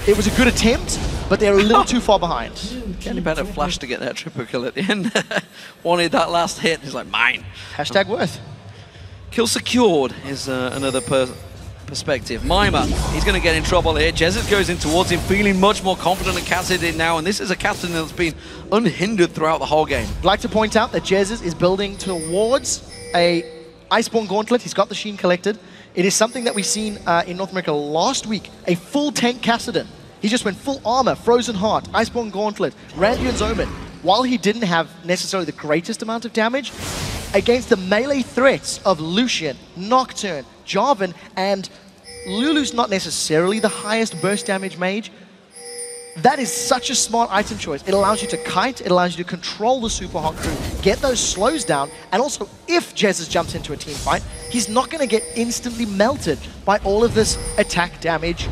it was a good attempt, but they're a little too far behind. CandyPanda flashed to get that triple kill at the end. Wanted that last hit. He's like, mine. Hashtag worth. Kill secured is another perspective. Mimer, he's going to get in trouble here. Jesiz goes in towards him, feeling much more confident and casted in now, and this is a captain that's been unhindered throughout the whole game. I'd like to point out that Jesiz is building towards a Iceborne Gauntlet. He's got the Sheen collected. It is something that we've seen in North America last week, a full tank Kassadin. He just went full armor, Frozen Heart, Iceborne Gauntlet, Randuin's Omen. While he didn't have necessarily the greatest amount of damage, against the melee threats of Lucian, Nocturne, Jarvan, and Lulu's not necessarily the highest burst damage mage, that is such a smart item choice. It allows you to kite, it allows you to control the Super Hawk Crew, get those slows down, and also if Jesiz jumps into a team fight, he's not going to get instantly melted by all of this attack damage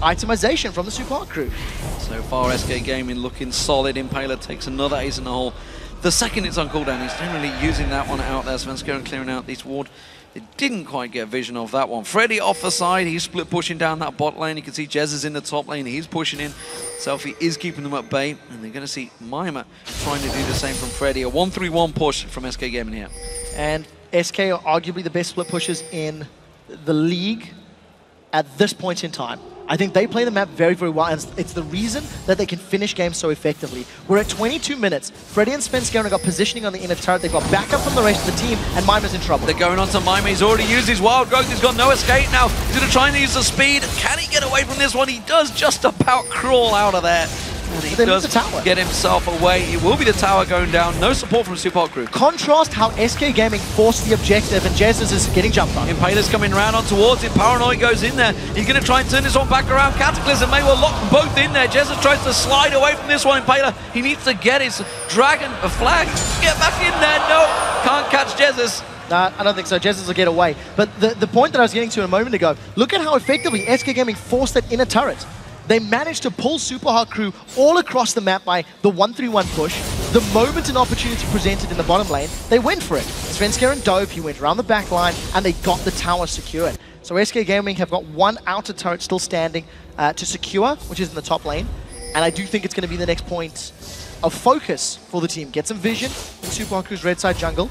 itemization from the Super Hawk Crew. So far, SK Gaming looking solid. Impaler takes another ace in the hole. The second it's on cooldown, he's generally using that one out there. Svenskeren clearing out this ward. They didn't quite get a vision of that one. Freddy off the side, he's split pushing down that bot lane. You can see Jesiz in the top lane, he's pushing in. SELFIE is keeping them at bay, and they're going to see Mimer trying to do the same from Freddy. A 1-3-1 push from SK Gaming here. And SK are arguably the best split pushers in the league at this point in time. I think they play the map very, very well, and it's the reason that they can finish games so effectively. We're at 22 minutes. Freddy and Svenskeren got positioning on the inner turret. They've got backup from the rest of the team, and Mimer's in trouble. They're going on to Mimer. He's already used his wild growth. He's got no escape now. He's going to try and use the speed. Can he get away from this one? He does just about crawl out of there. And he does get himself away. It will be the tower going down. No support from Super Hawk Crew. Contrast how SK Gaming forced the objective, and Jesiz is getting jumped on. Impaler's coming round on towards him. Paranoid goes in there. He's going to try and turn this one back around. Cataclysm may well lock them both in there. Jesiz tries to slide away from this one. Impaler, he needs to get his dragon, a flag. Get back in there. No, can't catch Jesiz. Nah, I don't think so. Jesiz will get away. But the point that I was getting to a moment ago, look at how effectively SK Gaming forced that inner turret. They managed to pull Super Hawk Crew all across the map by the 1-3-1 push. The moment an opportunity presented in the bottom lane, they went for it. Svenskeren dove, he went around the back line, and they got the tower secured. So SK Gaming have got one outer turret still standing to secure, which is in the top lane. And I do think it's going to be the next point of focus for the team. Get some vision in Super Hawk Crew's red side jungle.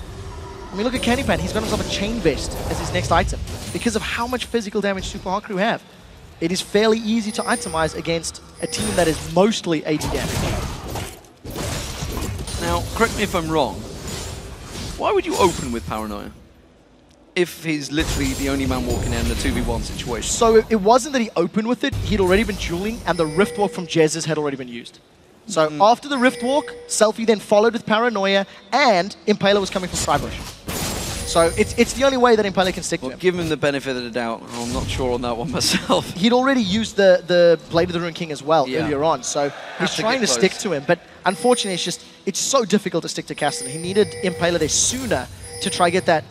I mean, look at CandyPanda. He's got himself a chain vest as his next item because of how much physical damage Super Hawk Crew have. It is fairly easy to itemize against a team that is mostly AD damage. Now, correct me if I'm wrong. Why would you open with Paranoia if he's literally the only man walking in a 2v1 situation? So it wasn't that he opened with it, he'd already been dueling, and the Rift Walk from Jesiz had already been used. So after the Rift Walk, SELFIE then followed with Paranoia, and Impaler was coming from Freibush. So it's the only way that Impaler can stick to him. Give him the benefit of the doubt. I'm not sure on that one myself. He'd already used the Blade of the Rune King as well earlier on, so he's trying to stick to him. But unfortunately, it's so difficult to stick to Cassidy. He needed Impaler there sooner to try get that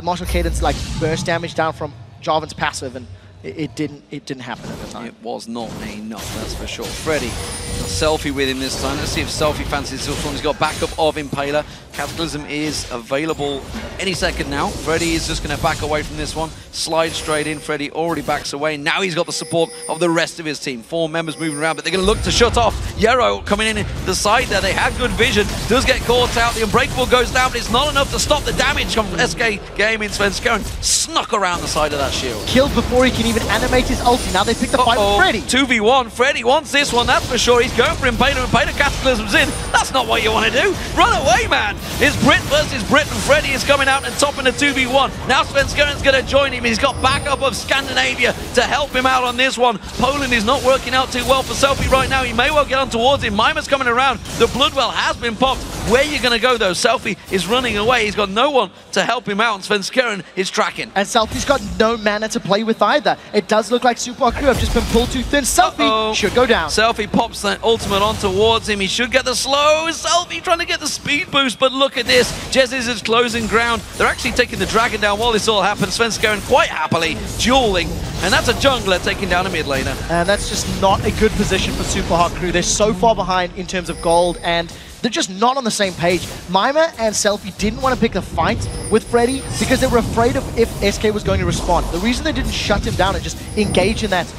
martial cadence like burst damage down from Jarvan's passive, and it didn't happen at the time. It was not enough, that's for sure. Freddy, a SELFIE with him this time. Let's see if SELFIE fancies this one. He's got backup of Impaler. Cataclysm is available any second now. Freddy is just going to back away from this one. Slide straight in. Freddy already backs away. Now he's got the support of the rest of his team. 4 members moving around, but they're going to look to shut off. Yerrow coming in the side there. They have good vision. Does get caught out. The Unbreakable goes down, but it's not enough to stop the damage from SK Gaming. Svenskeren snuck around the side of that shield. Killed before he can even animate his ulti. Now they pick the fight with Freddy. 2v1. Freddy wants this one, that's for sure. He's going for Impaler. Impaler Cataclysm's in. That's not what you want to do. Run away, man. It's Brit versus Brit, and Freddy is coming out and topping the 2v1. Now Svenskeren's going to join him. He's got backup of Scandinavia to help him out on this one. Poland is not working out too well for SELFIE right now. He may well get on towards him. Mimer's coming around. The Bloodwell has been popped. Where are you going to go, though? SELFIE is running away. He's got no one to help him out, and Svenskeren is tracking. And SELFIE's got no mana to play with either. It does look like Super Crew have just been pulled too thin. SELFIE should go down. SELFIE pops that ultimate on towards him. He should get the slow. SELFIE trying to get the speed boost, but look at this. Jesiz is closing ground. They're actually taking the dragon down while this all happens. Svenskeren quite happily dueling, and that's a jungler taking down a mid laner. And that's just not a good position for Super Hot Crew. They're so far behind in terms of gold, and they're just not on the same page. Mimer and SELFIE didn't want to pick the fight with Freddy because they were afraid of if SK was going to respond. The reason they didn't shut him down and just engage in that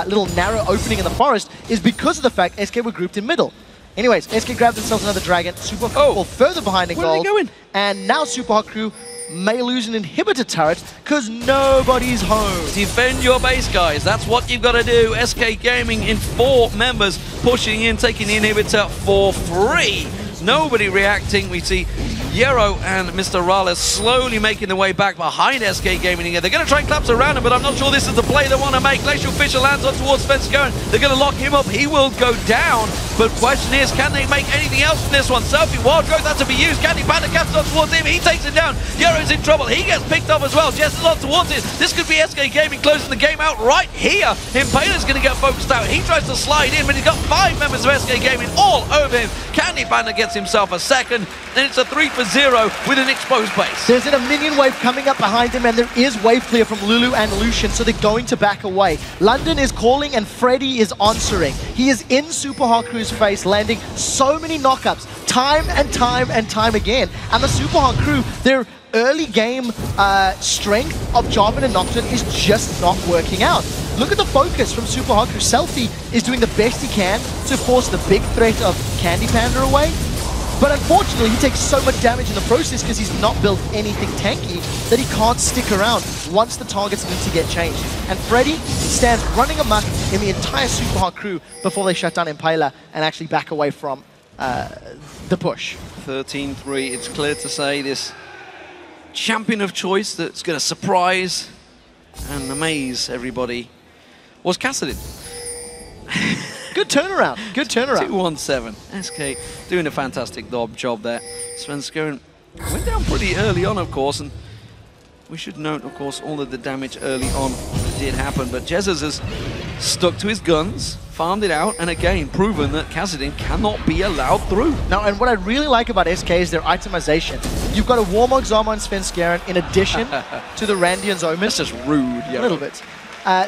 little narrow opening in the forest is because of the fact SK were grouped in middle. Anyways, SK grabbed themselves another dragon. Super Hot Crew fall further behind in gold. Where are they going? And now Super Hot Crew may lose an inhibitor turret because nobody's home. Defend your base, guys. That's what you've got to do. SK Gaming in 4 members pushing in, taking the inhibitor for free. Nobody reacting. We see Yerrow and MrRalleZ slowly making their way back behind SK Gaming again. They're going to try and collapse around him, but I'm not sure this is the play they want to make. Glacial Fisher lands on towards Svenskeren. They're going to lock him up. He will go down. But question is, can they make anything else from this one? SELFIE Wild Growth has to be used. CandyPanda casts on towards him. He takes it down. Yerrow's in trouble. He gets picked off as well. Jesiz on towards it. This could be SK Gaming closing the game out right here. Impaler's going to get focused out. He tries to slide in, but he's got 5 members of SK Gaming all over him. CandyPanda gets himself a second, and it's a 3-for-0 with an exposed base. There's a minion wave coming up behind him, and there is wave clear from Lulu and Lucian, so they're going to back away. London is calling, and Freddy is answering. He is in Super Hot Crew's face, landing so many knockups, time and time and time again. And the Super Hot Crew, their early game strength of Jarvan and Nocturne is just not working out. Look at the focus from Super Hot Crew. SELFIE is doing the best he can to force the big threat of CandyPanda away. But unfortunately, he takes so much damage in the process because he's not built anything tanky that he can't stick around once the targets need to get changed. And Freddy stands running amok in the entire Super Hot Crew before they shut down Impaler and actually back away from the push. 13-3, it's clear to say this champion of choice that's going to surprise and amaze everybody was Cassidy. Good turnaround. Good turnaround. 2-1-7. SK doing a fantastic job there. Svenskeren went down pretty early on, of course, and we should note, of course, all of the damage early on that did happen. But Jesiz has stuck to his guns, farmed it out, and again proven that Cassidy cannot be allowed through. Now, and what I really like about SK is their itemization. You've got a Warmog Zama and Svenskeren in addition to the Randy and Zomas. That's just rude. A little bit.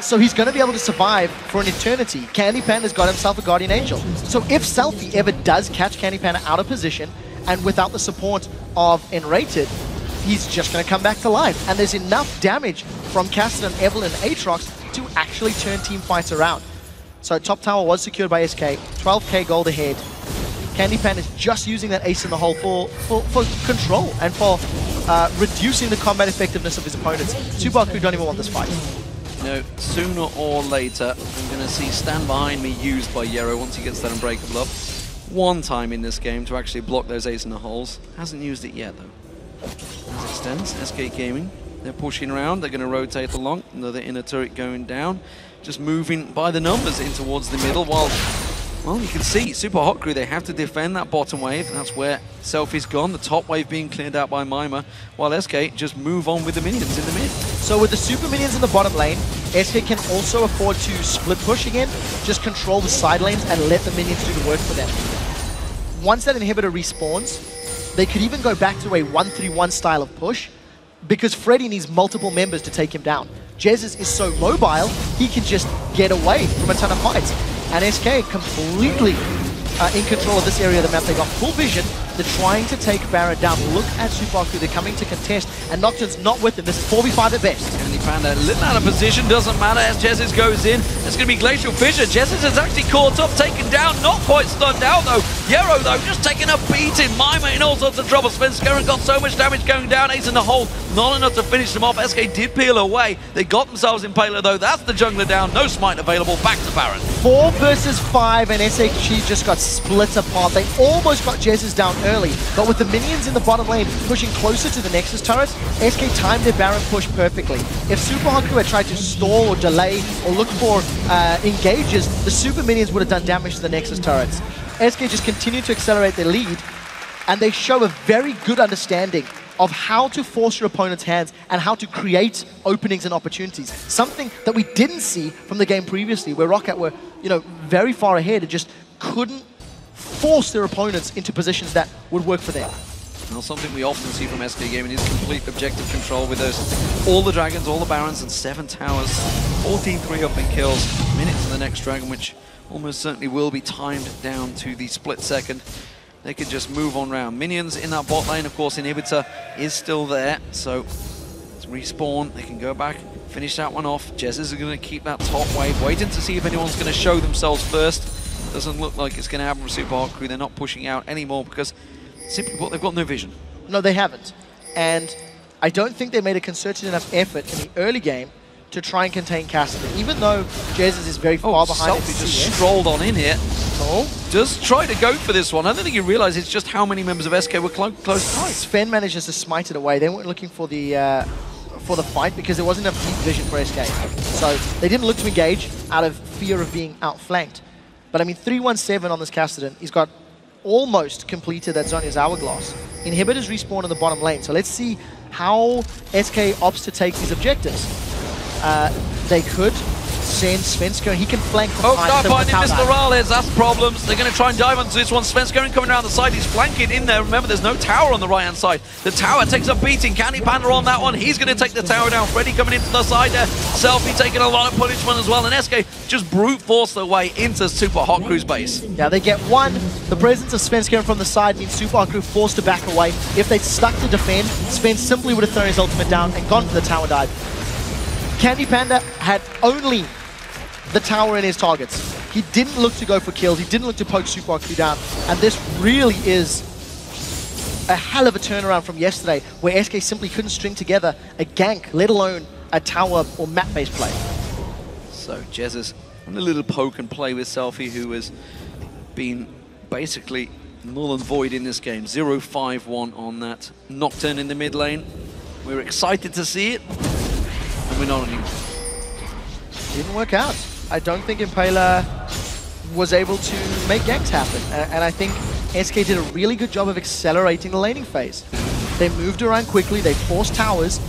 So he's going to be able to survive for an eternity. CandyPanda's got himself a Guardian Angel. So if SELFIE ever does catch CandyPanda out of position, and without the support of nRated, he's just going to come back to life. And there's enough damage from Cassidy and Evelyn and Aatrox to actually turn team fights around. So top tower was secured by SK, 12k gold ahead. CandyPanda is just using that ace in the hole for control and for reducing the combat effectiveness of his opponents. Super Hot Crew don't even want this fight. No, sooner or later, I'm going to see Stand Behind Me used by Yerrow once he gets that Unbreakable up. One time in this game to actually block those ace in the holes. Hasn't used it yet, though. As it stands, SK Gaming, they're pushing around, they're going to rotate along, another inner turret going down, just moving by the numbers in towards the middle, while, well, you can see Super Hot Crew, they have to defend that bottom wave, and that's where SELFIE's gone, the top wave being cleared out by Mimer, while SK just move on with the minions in the mid. So with the super minions in the bottom lane, SK can also afford to split push again, just control the side lanes and let the minions do the work for them. Once that inhibitor respawns, they could even go back to a 1-3-1 style of push, because Freddy needs multiple members to take him down. Jesiz is so mobile, he can just get away from a ton of fights. And SK completely in control of this area of the map. They got full vision. They're trying to take Baron down. Look at Super Hot Crew. They're coming to contest, and Nocturne's not with them. This is 4v5 at best. CandyPanda a little out of position, doesn't matter as Jesiz goes in. It's going to be Glacial Fissure. Jesiz is actually caught up, taken down, not quite stunned out though. Yerrow though, just taking a beating. Mimer in all sorts of trouble. Svenskeren got so much damage going down. Ace in the hole, not enough to finish them off. SK did peel away. They got themselves Impaler though. That's the jungler down. No smite available. Back to Baron. 4 versus 5, and SHC just got split apart. They almost got Jesiz down early, but with the minions in the bottom lane pushing closer to the Nexus turrets, SK timed their Baron push perfectly. If Super Hot Crew had tried to stall or delay or look for engages, the super minions would have done damage to the Nexus turrets. SK just continued to accelerate their lead, and they show a very good understanding of how to force your opponent's hands and how to create openings and opportunities. Something that we didn't see from the game previously, where Roccat were, you know, very far ahead and just couldn't force their opponents into positions that would work for them. Well, something we often see from SK Gaming is complete objective control with those, all the dragons, all the barons, and 7 towers, 14-3 up in kills, minutes to the next dragon, which almost certainly will be timed down to the split second. They could just move on round. Minions in that bot lane, of course, inhibitor is still there, so let's respawn. They can go back, finish that one off. Jesiz is going to keep that top wave, waiting to see if anyone's going to show themselves first. Doesn't look like it's going to happen for Super Hot Crew. They're not pushing out anymore because, simply put, they've got no vision. No, they haven't. And I don't think they made a concerted enough effort in the early game to try and contain Cassidy, even though Jesiz is very far behind. SELFIE just strolled on in here. No. Does try to go for this one. I don't think he realizes just how many members of SK were close by. Sven manages to smite it away. They weren't looking for the fight because there wasn't enough deep vision for SK. So they didn't look to engage out of fear of being outflanked. But I mean, 317 on this Cassidy. He's got almost completed that Zhonya's Hourglass. Inhibitors respawn in the bottom lane. So let's see how SK opts to take these objectives. They could send Svenskeren. He can flank from start finding MrRalleZ. That's problems. They're going to try and dive onto this one. Svenskeren coming around the side. He's flanking in there. Remember, there's no tower on the right-hand side. The tower takes a beating. CandyPanda on that one. He's going to take the tower down. Freddy coming into the side there. SELFIE taking a lot of punishment as well. And SK just brute force their way into Super Hot Crew's base. Yeah, they get one. The presence of Svenskeren from the side means Super Hot Crew forced to back away. If they'd stuck to defend, Sven simply would have thrown his ultimate down and gone for the tower dive. CandyPanda had only the tower in his targets. He didn't look to go for kills. He didn't look to poke Super Hot Crew down. And this really is a hell of a turnaround from yesterday, where SK simply couldn't string together a gank, let alone a tower or map-based play. So Jesiz on a little poke and play with SELFIE, who has been basically null and void in this game. 0-5-1 on that Nocturne in the mid lane. We're excited to see it. And we're not anymore. Didn't work out. I don't think Impaler was able to make ganks happen. And I think SK did a really good job of accelerating the laning phase. They moved around quickly, they forced towers,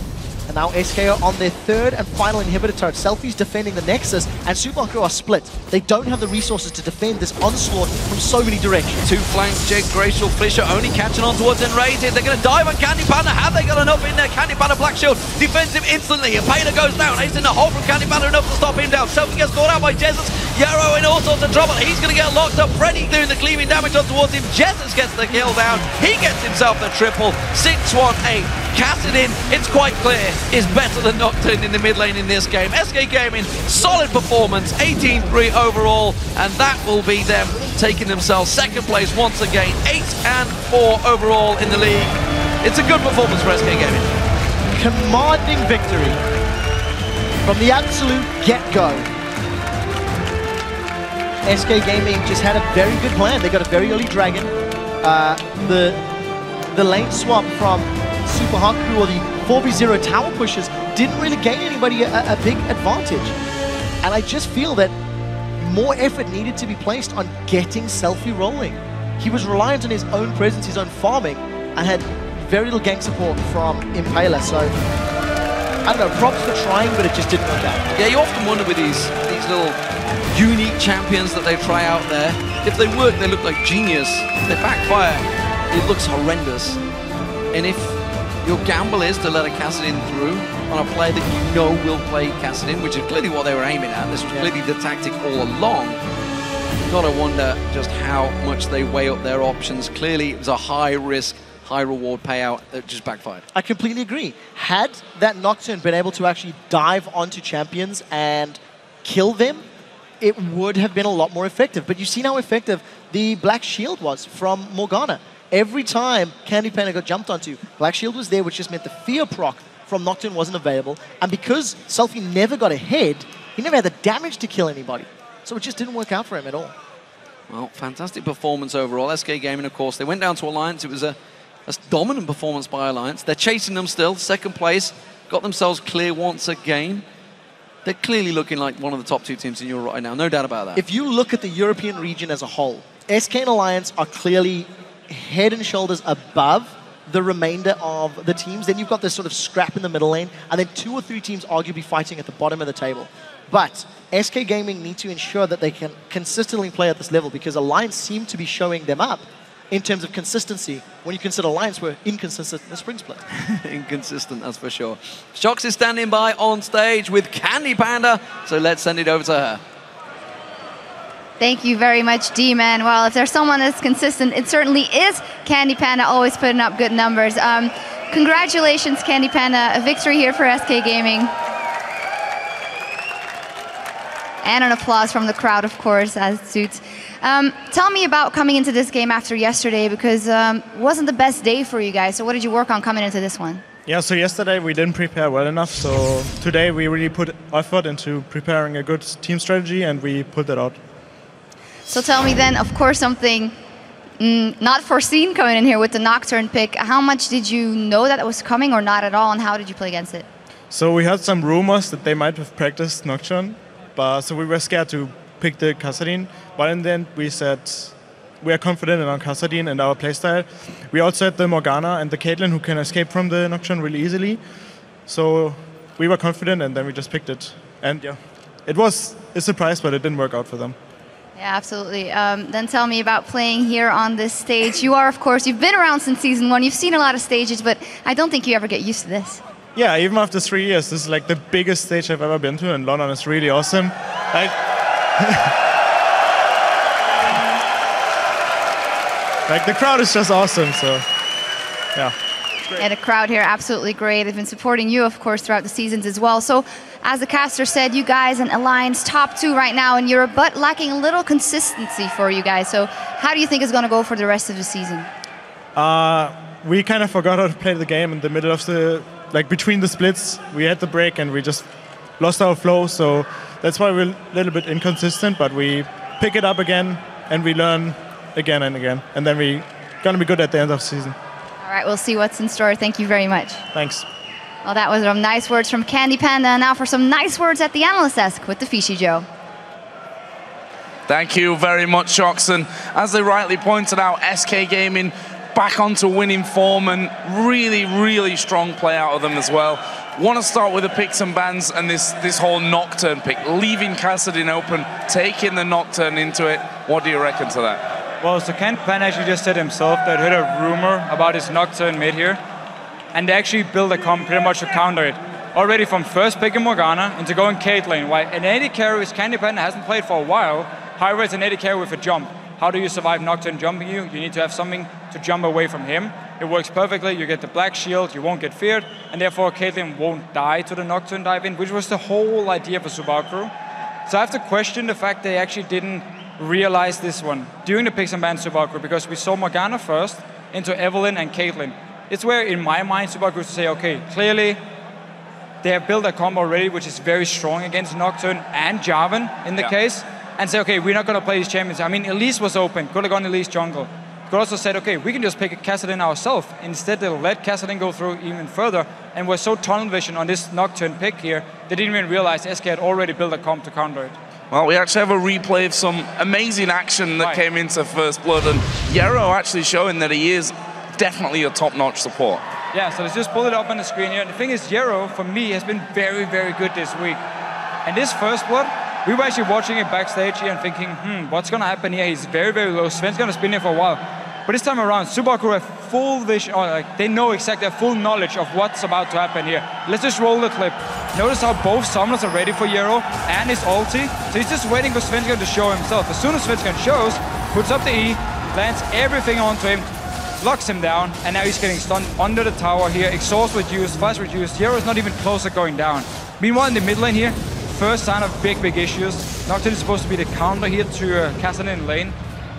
and now SK are on their third and final inhibitor turret. SELFIE's defending the Nexus, and Super Hot Crew are split. They don't have the resources to defend this onslaught from so many directions. 2 flanks, Jake, Glacial Fissure only catching on towards nRated. They're going to dive on CandyPanda. Have they got enough in there? CandyPanda Black Shield, defensive instantly. Impaler goes down. Ace in the hole from CandyPanda, enough to stop him down. SELFIE gets caught out by Jesiz. Yerrow in all sorts of trouble. He's going to get locked up. Freddy doing the cleaving damage on towards him. Jesiz gets the kill down. He gets himself the triple. 6-1-8. Cassidy, it's quite clear, is better than Nocturne in the mid lane in this game. SK Gaming, solid performance, 18-3 overall, and that will be them taking themselves second place once again, 8-4 overall in the league. It's a good performance for SK Gaming. Commanding victory from the absolute get-go. SK Gaming just had a very good plan. They got a very early dragon. The lane swap from Super Hot Crew or the 4v0 tower pushers didn't really gain anybody a big advantage. And I just feel that more effort needed to be placed on getting SELFIE rolling. He was reliant on his own presence, his own farming, and had very little gang support from Impaler. So, I don't know, props for trying, but it just didn't work out. Yeah, you often wonder with these little unique champions that they try out there, if they work, they look like genius. If they backfire, it looks horrendous. And if your gamble is to let a Kassadin through on a player that you know will play Kassadin, which is clearly what they were aiming at, this was clearly the tactic all along, you've got to wonder just how much they weigh up their options. Clearly, it was a high-risk, high-reward payout that just backfired. I completely agree. Had that Nocturne been able to actually dive onto champions and kill them, it would have been a lot more effective. But you've seen how effective the Black Shield was from Morgana. Every time CandyPanda got jumped onto, Black Shield was there, which just meant the fear proc from Nocturne wasn't available. And because SELFIE never got ahead, he never had the damage to kill anybody. So it just didn't work out for him at all. Well, fantastic performance overall. SK Gaming, of course, they went down to Alliance. It was a dominant performance by Alliance. They're chasing them still, second place, got themselves clear once again. They're clearly looking like one of the top 2 teams in Europe right now, no doubt about that. If you look at the European region as a whole, SK and Alliance are clearly head and shoulders above the remainder of the teams. Then you've got this sort of scrap in the middle lane, and then 2 or 3 teams arguably fighting at the bottom of the table. But SK Gaming need to ensure that they can consistently play at this level, because Alliance seem to be showing them up in terms of consistency. When you consider Alliance were inconsistent in the spring split. Inconsistent, that's for sure. Shox is standing by on stage with CandyPanda, so let's send it over to her. Thank you very much, D-Man. Well, if there's someone that's consistent, it certainly is CandyPanda, always putting up good numbers. Congratulations, CandyPanda. A victory here for SK Gaming. And an applause from the crowd, of course, as it suits. Tell me about coming into this game after yesterday, because it wasn't the best day for you guys. So what did you work on coming into this one? Yeah, so yesterday we didn't prepare well enough. So today we really put effort into preparing a good team strategy, and we pulled it out. So tell me then, of course, something not foreseen coming in here with the Nocturne pick. How much did you know that it was coming, or not at all, and how did you play against it? So we had some rumors that they might have practiced Nocturne, but so we were scared to pick the Kassadin. But in the end, we said we are confident in our Kassadin and our playstyle. We also had the Morgana and the Caitlyn who can escape from the Nocturne really easily. So we were confident, and then we just picked it. And yeah, it was a surprise, but it didn't work out for them. Yeah, absolutely. Then tell me about playing here on this stage. You are, of course, you've been around since season 1. You've seen a lot of stages, but I don't think you ever get used to this. Yeah, even after 3 years, this is like the biggest stage I've ever been to, and London is really awesome. Like the crowd is just awesome, so yeah. Yeah, the crowd here, absolutely great. They've been supporting you, of course, throughout the seasons as well. So, as the caster said, you guys and Alliance top 2 right now in Europe, but lacking a little consistency for you guys. So, how do you think it's going to go for the rest of the season? We kind of forgot how to play the game in the middle of the, like between the splits. We had the break and we just lost our flow. So that's why we're a little bit inconsistent, but we pick it up again and we learn again and again. And then we're going to be good at the end of the season. All right, we'll see what's in store. Thank you very much. Thanks. Well, that was some nice words from CandyPanda. Now for some nice words at the analyst desk with the Fishy Joe. Thank you very much, Johnsen. As they rightly pointed out, SK Gaming back onto winning form, and really, really strong play out of them as well. Want to start with the picks and bans and this whole Nocturne pick, leaving Kassadin open, taking the Nocturne into it. What do you reckon to that? Well, so CandyPanda actually just said himself that heard a rumor about his Nocturne mid here, and they actually built a comp pretty much to counter it. Already from first picking Morgana into going Caitlyn, while an AD carry with CandyPanda hasn't played for a while. However, it's an AD carry with a jump. How do you survive Nocturne jumping you? You need to have something to jump away from him. It works perfectly. You get the black shield, you won't get feared, and therefore Caitlyn won't die to the Nocturne dive in, which was the whole idea for Super Hot Crew. So I have to question the fact they actually didn't realize this one during the picks and bans Super Hot Crew, because we saw Morgana first into Evelynn and Caitlyn. It's where, in my mind, Super Hot Crew to say, okay, clearly they have built a combo already which is very strong against Nocturne and Jarvan in the case, and say, okay, we're not going to play these champions. I mean, Elise was open, could have gone Elise jungle. could also said, okay, we can just pick a Kassadin ourselves. Instead, they let Kassadin go through even further, and we're so tunnel vision on this Nocturne pick here, they didn't even realize SK had already built a comp to counter it. Well, we actually have a replay of some amazing action that came into First Blood, and Yerrow actually showing that he is definitely a top-notch support. Yeah, so let's just pull it up on the screen here. The thing is, Yerrow, for me, has been very, very good this week. And this First Blood, we were actually watching it backstage here and thinking, what's going to happen here? He's very, very low. Svenskeren has been here for a while. But this time around, Subaru have full vision, or like, they know exactly, have full knowledge of what's about to happen here. Let's just roll the clip. Notice how both summoners are ready for Yerrow and his ulti. So he's just waiting for Svenskeren to show himself. As soon as Svenskeren shows, puts up the E, lands everything onto him, locks him down, and now he's getting stunned under the tower here. Exhaust reduced, flash reduced. Yerrow's not even close to going down. Meanwhile, in the mid lane here, first sign of big issues. Nocturne is supposed to be the counter here to Kassadin in lane.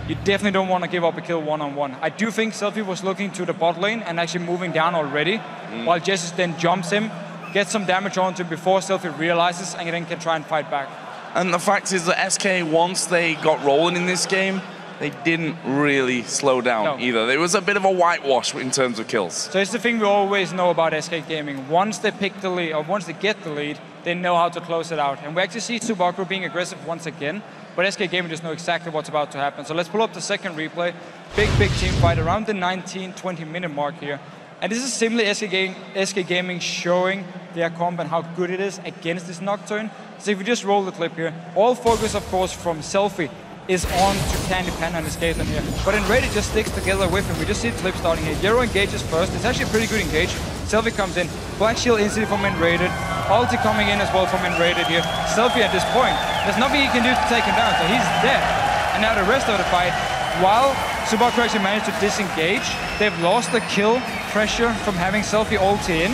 You definitely don't want to give up a kill one-on-one. I do think SELFIE was looking to the bot lane and actually moving down already, while Jesiz then jumps him, gets some damage onto him before SELFIE realizes, and then can try and fight back. And the fact is that SK, once they got rolling in this game, they didn't really slow down either. There was a bit of a whitewash in terms of kills. So it's the thing we always know about SK Gaming. Once they pick the lead, or once they get the lead, they know how to close it out. And we actually see Subaru being aggressive once again, but SK Gaming just know exactly what's about to happen. So let's pull up the second replay. Big team fight around the 19-20 minute mark here. And this is simply SK Gaming showing their comp and how good it is against this Nocturne. So if we just roll the clip here, all focus, of course, from SELFIE is on to CandyPanda and his Caitlyn here. But nRated just sticks together with him. We just see the clip starting here. Yerrow engages first. It's actually a pretty good engage. SELFIE comes in. Black Shield instantly from nRated. Ulti coming in as well from nRated here. SELFIE at this point, there's nothing he can do to take him down, so he's dead. And now the rest of the fight, while Subaru actually managed to disengage, they've lost the kill pressure from having SELFIE ulti in.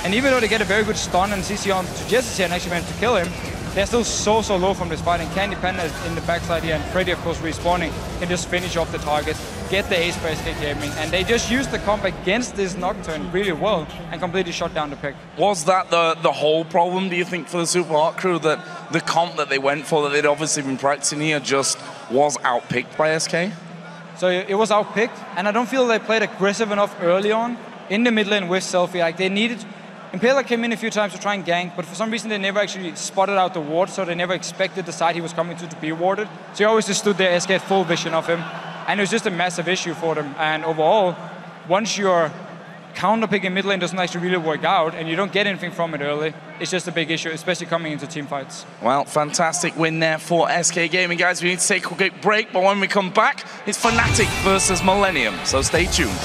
And even though they get a very good stun and CC on to Jesiz here and actually managed to kill him, they're still so low from this fight, and CandyPanda is in the backside here, and Freddy, of course, respawning, can just finish off the target, get the ace by SK Gaming, and they just used the comp against this Nocturne really well, and completely shut down the pick. Was that the whole problem, do you think, for the Super Hot crew, that the comp that they went for, that they'd obviously been practicing here, just was outpicked by SK? So it was outpicked, and I don't feel they played aggressive enough early on in the mid lane with SELFIE. Like, they needed... Impaler came in a few times to try and gank, but for some reason they never actually spotted out the ward, so they never expected the side he was coming to be warded. So he always just stood there, SK had full vision of him, and it was just a massive issue for them. And overall, once your counter pick in mid lane doesn't actually really work out, and you don't get anything from it early, it's just a big issue, especially coming into team fights. Well, fantastic win there for SK Gaming, guys. We need to take a quick break, but when we come back, it's Fnatic versus Millennium, so stay tuned.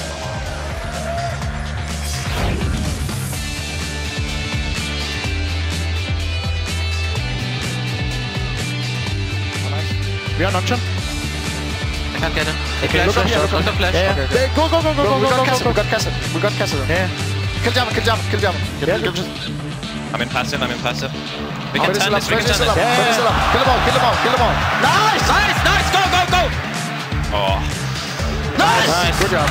We are Nocturne. I can't get him. Okay, look up here, look up. Flash. Yeah, yeah. Okay. Go. We got Kassadin. We got Kassadin. Yeah. Kill Java. I'm in passive. We can turn this. Kill them all. Nice. Go. Oh. Nice. Good job.